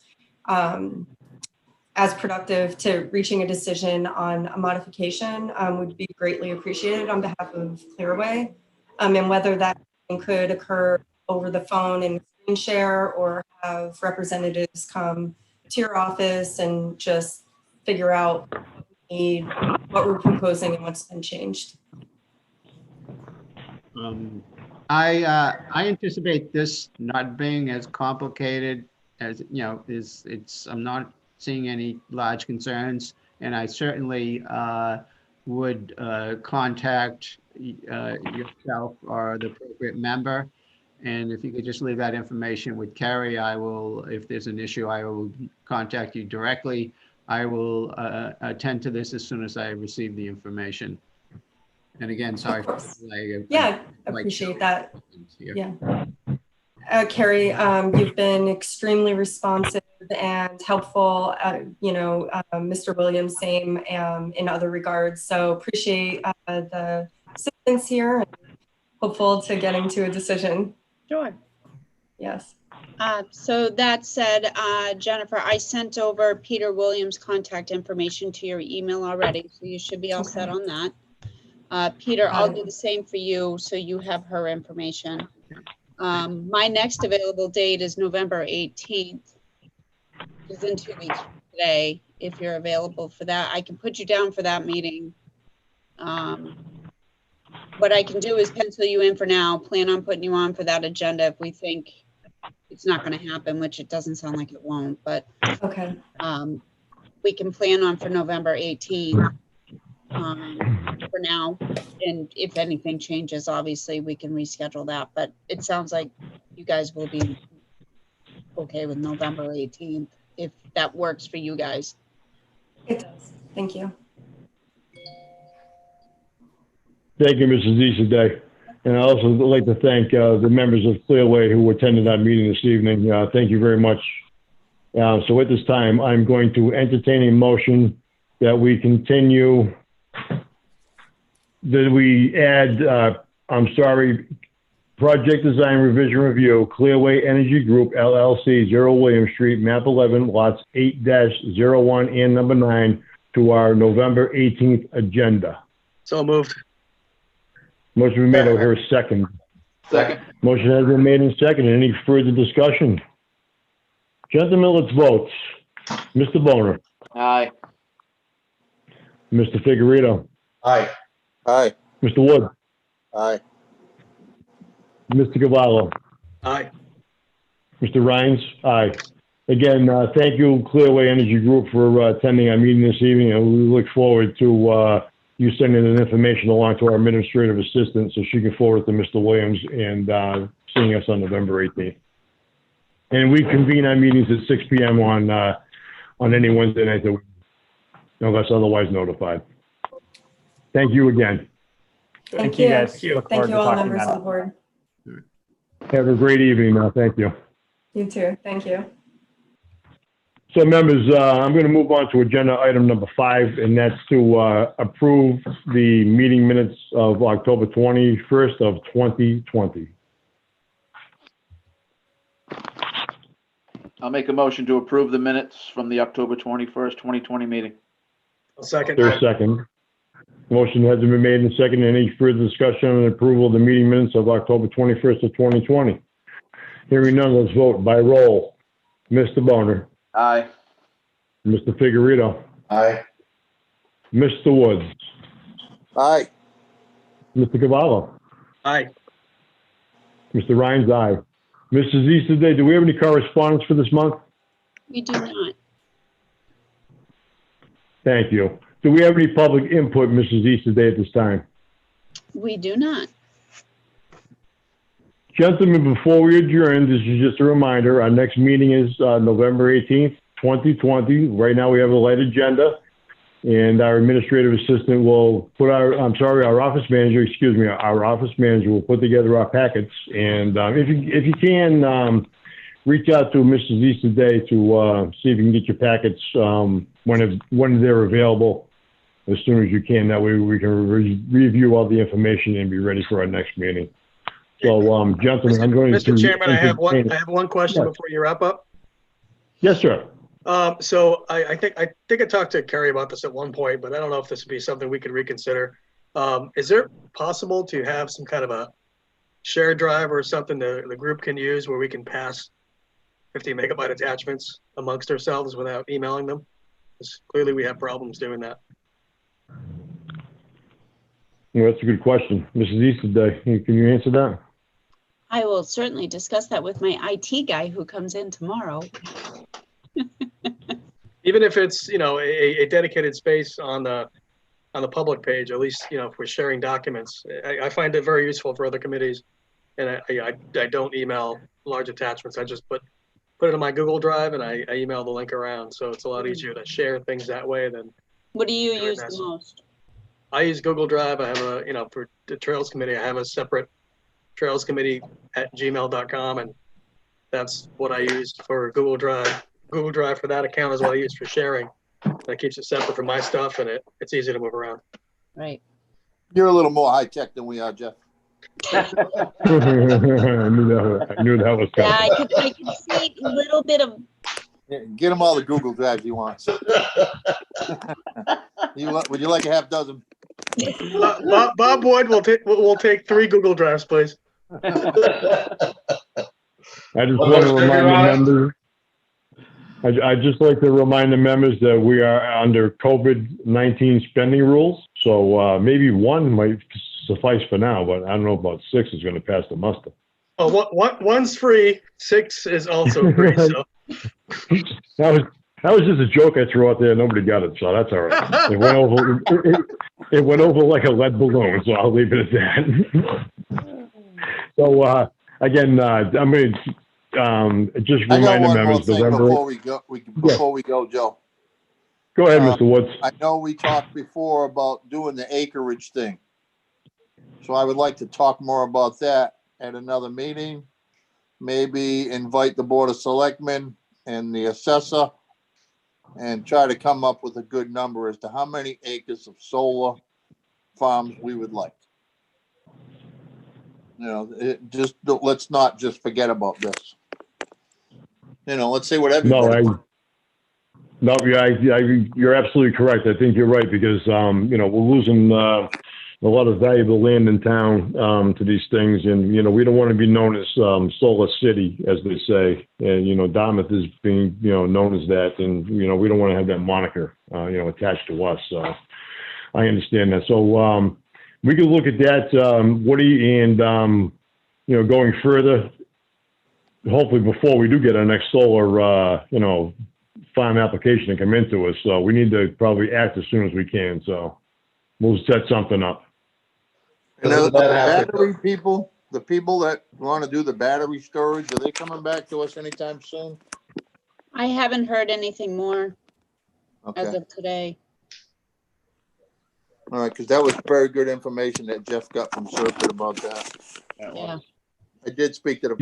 as productive to reaching a decision on a modification would be greatly appreciated on behalf of Clearway. And whether that could occur over the phone and screen share or have representatives come to your office and just figure out what we need, what we're proposing and what's been changed. I anticipate this not being as complicated as, I'm not seeing any large concerns, and I certainly would contact yourself or the appropriate member. And if you could just leave that information with Carrie, I will, if there's an issue, I will contact you directly. I will attend to this as soon as I receive the information. And again, sorry for the delay. Yeah, appreciate that. Yeah. Carrie, you've been extremely responsive and helpful, Mr. Williams, same in other regards. So appreciate the assistance here and hopeful to getting to a decision. Sure. Yes. So that said, Jennifer, I sent over Peter Williams' contact information to your email already, so you should be all set on that. Peter, I'll do the same for you, so you have her information. My next available date is November 18th, which is in 2 weeks from today. If you're available for that, I can put you down for that meeting. What I can do is pencil you in for now, plan on putting you on for that agenda if we think it's not going to happen, which it doesn't sound like it won't, but okay. We can plan on for November 18th for now. And if anything changes, obviously we can reschedule that, but it sounds like you guys will be okay with November 18th, if that works for you guys. It does. Thank you. Thank you, Mrs. Easterday. And I also would like to thank the members of Clearway who attended that meeting this evening. Thank you very much. So at this time, I'm going to entertain a motion that we continue, that we add, Project Design Revision Review, Clearway Energy Group, LLC, 0 William Street, map 11, lots 8-01 and number 9 to our November 18th agenda. So moved. Motion been made. I'll hear a second. Second. Motion has been made and seconded. Any further discussion? Gentlemen, let's vote. Mr. Boner. Aye. Mr. Figueredo. Aye. Aye. Mr. Wood. Aye. Mr. Cavallo. Aye. Mr. Rhines. Aye. Again, thank you, Clearway Energy Group, for attending our meeting this evening, and we look forward to you sending that information along to our administrative assistant so she can forward it to Mr. Williams and seeing us on November 18th. And we convene our meetings at 6 p.m. on any Wednesday night that we, unless otherwise notified. Thank you again. Thank you. guys. Thank you. Look Thank forward you to all talking members about of the board. Have a great evening now. Thank you. You too. Thank you. So members, I'm going to move on to agenda item number 5, and that's to approve the meeting minutes of October 21st of 2020. I'll make a motion to approve the minutes from the October 21st, 2020 meeting. I'll second. There's a second. Motion has been made and seconded. Any further discussion on the approval of the meeting minutes of October 21st of 2020? Hearing none, let's vote by roll. Mr. Boner. Aye. Mr. Figueredo. Aye. Mr. Woods. Aye. Mr. Cavallo. Aye. Mr. Rhines, aye. Mrs. Easterday, do we have any correspondence for this month? We do not. Thank you. Do we have any public input, Mrs. Easterday, at this time? We do not. Gentlemen, before we adjourn, this is just a reminder, our next meeting is November 18th, 2020. Right now, we have a light agenda. And our administrative assistant will put our office manager will put together our packets. And if you can, reach out to Mrs. East today to see if you can get your packets when they're available as soon as you can. That way we can review all the information and be ready for our next meeting. So, gentlemen, I'm going to... Mr. Chairman, I have one question before you wrap up. Yes, sir. So I think I talked to Kerry about this at one point, but I don't know if this would be something we could reconsider. Is it possible to have some kind of a shared drive or something the group can use where we can pass 50 megabyte attachments amongst ourselves without emailing them? Because clearly we have problems doing that. Well, that's a good question. Mrs. Easterday, can you answer that? I will certainly discuss that with my IT guy who comes in tomorrow. Even if it's, a dedicated space on the public page, at least, if we're sharing documents, I find it very useful for other committees. And I don't email large attachments. I just put it in my Google Drive and I email the link around. So it's a lot easier to share things that way than. What do you use the most? I use Google Drive. I have for the Trails Committee, I have a separate Trails Committee at gmail.com. And that's what I use for Google Drive. Google Drive for that account is what I use for sharing. That keeps it separate from my stuff, and it's easy to move around. Right. You're a little more high tech than we are, Jeff. I knew that was coming. Yeah, I could see a little bit of. Get him all the Google Drives he wants. Would you like a half dozen? Bob Wood will take 3 Google Drives, please. I just want to remind the members. I'd just like to remind the members that we are under COVID-19 spending rules. So maybe 1 might suffice for now, but I don't know about 6 is going to pass the muster. Oh, one's free. 6 is also free. So that was just a joke I threw out there. Nobody got it, so that's all right. It went over like a lead balloon, so I'll leave it at that. So again, I'm going to. Just remind the members before we go, Joe. Go ahead, Mr. Woods. I know we talked before about doing the acreage thing. So I would like to talk more about that at another meeting. Maybe invite the Board of Selectmen and the assessor and try to come up with a good number as to how many acres of solar farms we would like. Let's not just forget about this. Let's say what everybody. You're absolutely correct. I think you're right because we're losing a lot of valuable land in town to these things, and we don't want to be known as Solar City, as they say, and Dartmouth is being known as that, and we don't want to have that moniker attached to us. So I understand that. So we can look at that, Woody, and going further. Hopefully before we do get our next solar, farm application to come into us. So we need to probably act as soon as we can. So we'll set something up. And the battery people, the people that want to do the battery storage, are they coming back to us anytime soon? I haven't heard anything more as of today. All right, because that was very good information that Jeff got from Serpent about that. Yeah. I did speak to the.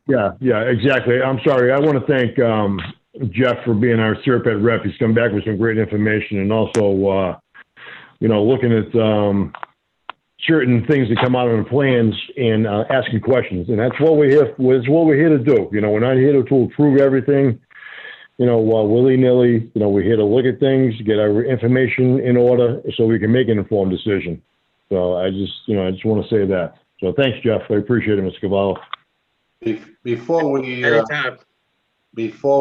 Yeah, exactly. I'm sorry. I want to thank Jeff for being our Serpent rep. He's come back with some great information, and also, looking at certain things that come out on the plans and asking questions. And that's what we're here. That's what we're here to do. We're not here to approve everything. Willy-nilly. We're here to look at things, get our information in order, so we can make an informed decision. So I just want to say that. So thanks, Jeff. I appreciate it, Mr. Cavallo. Before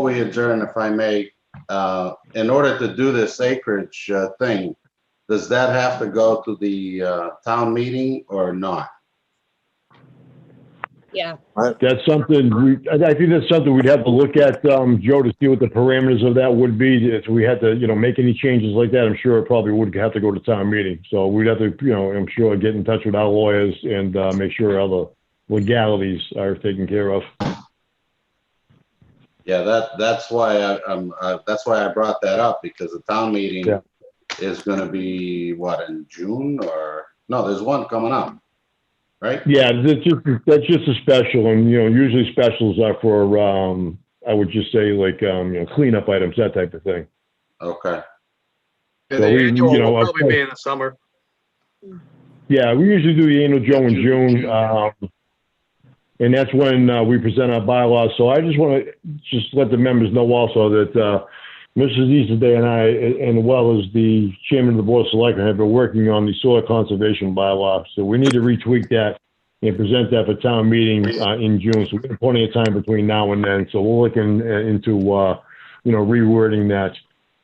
we adjourn, if I may, in order to do this acreage thing, does that have to go to the town meeting or not? Yeah. That's something I think that's something we'd have to look at, Joe, to see what the parameters of that would be. If we had to, make any changes like that, I'm sure it probably would have to go to town meeting. So we'd have to, I'm sure, get in touch with our lawyers and make sure all the legalities are taken care of. Yeah, that's why that's why I brought that up, because the town meeting Yeah. is gonna be, what, in June, or, no, there's one coming up, right? Yeah, that's just a special, and, you know, usually specials are for, I would just say like, you know, cleanup items, that type of thing. Okay, And So the we- annual you know, will of probably be in the summer. Yeah, we usually do the annual Joe in June, and that's when we present our bylaws. So I just want to just let the members know also that Mrs. Easterday and I, and well as the chairman of the board of selectmen, have been working on the soil conservation bylaw. So we need to retweak that and present that for town meeting in June. So we have plenty of time between now and then. So we're looking into you know, rewording that.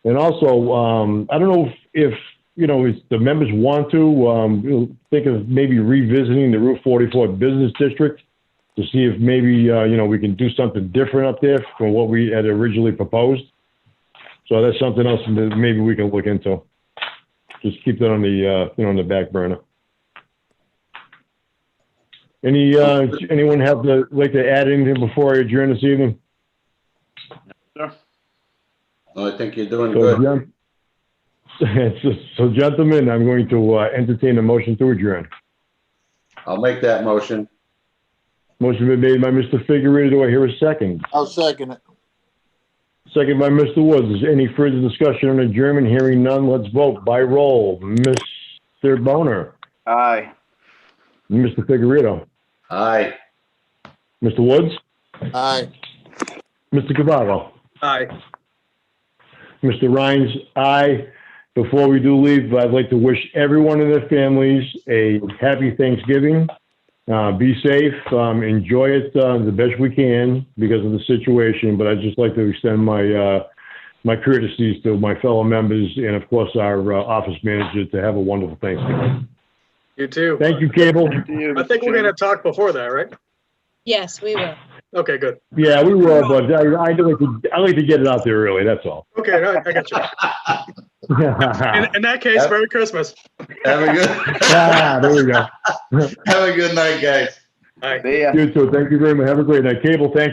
And also, I don't know if you know, if the members want to think of maybe revisiting the Route 44 Business District to see if maybe, you know, we can do something different up there from what we had originally proposed. So that's something else that maybe we can look into. Just keep that on the, you know, on the back burner. Anyone like to add anything before I adjourn this evening? Sure. no, I think you're doing So, good. so gentlemen, I'm going to entertain a motion to adjourn. I'll make that motion. Motion been made by Mr. Figueredo. Do I hear a second? I'll second it. Second by Mr. Woods. Is any further discussion on adjournment? Hearing none, let's vote by roll. Mr. Boner, Aye. Mr. Figueredo, Aye. Mr. Woods, Aye. Mr. Cavallo, Aye. Mr. Rhines, aye. Before we do leave, I'd like to wish everyone and their families a happy Thanksgiving. Be safe, enjoy it the best we can because of the situation, but I'd just like to extend my my courtesies to my fellow members and of course our office manager to have a wonderful Thanksgiving. You too. Thank you, Cable. I think we're gonna talk before that, right? Yes, we will. Okay, good. Yeah, we were, but I like to get it out there early, that's all. Okay, I got you. In that case, Merry Christmas. Have a good, There we go. have a good night, guys. Bye. See ya. You too. Thank you very much. Have a great night. Cable, thank you.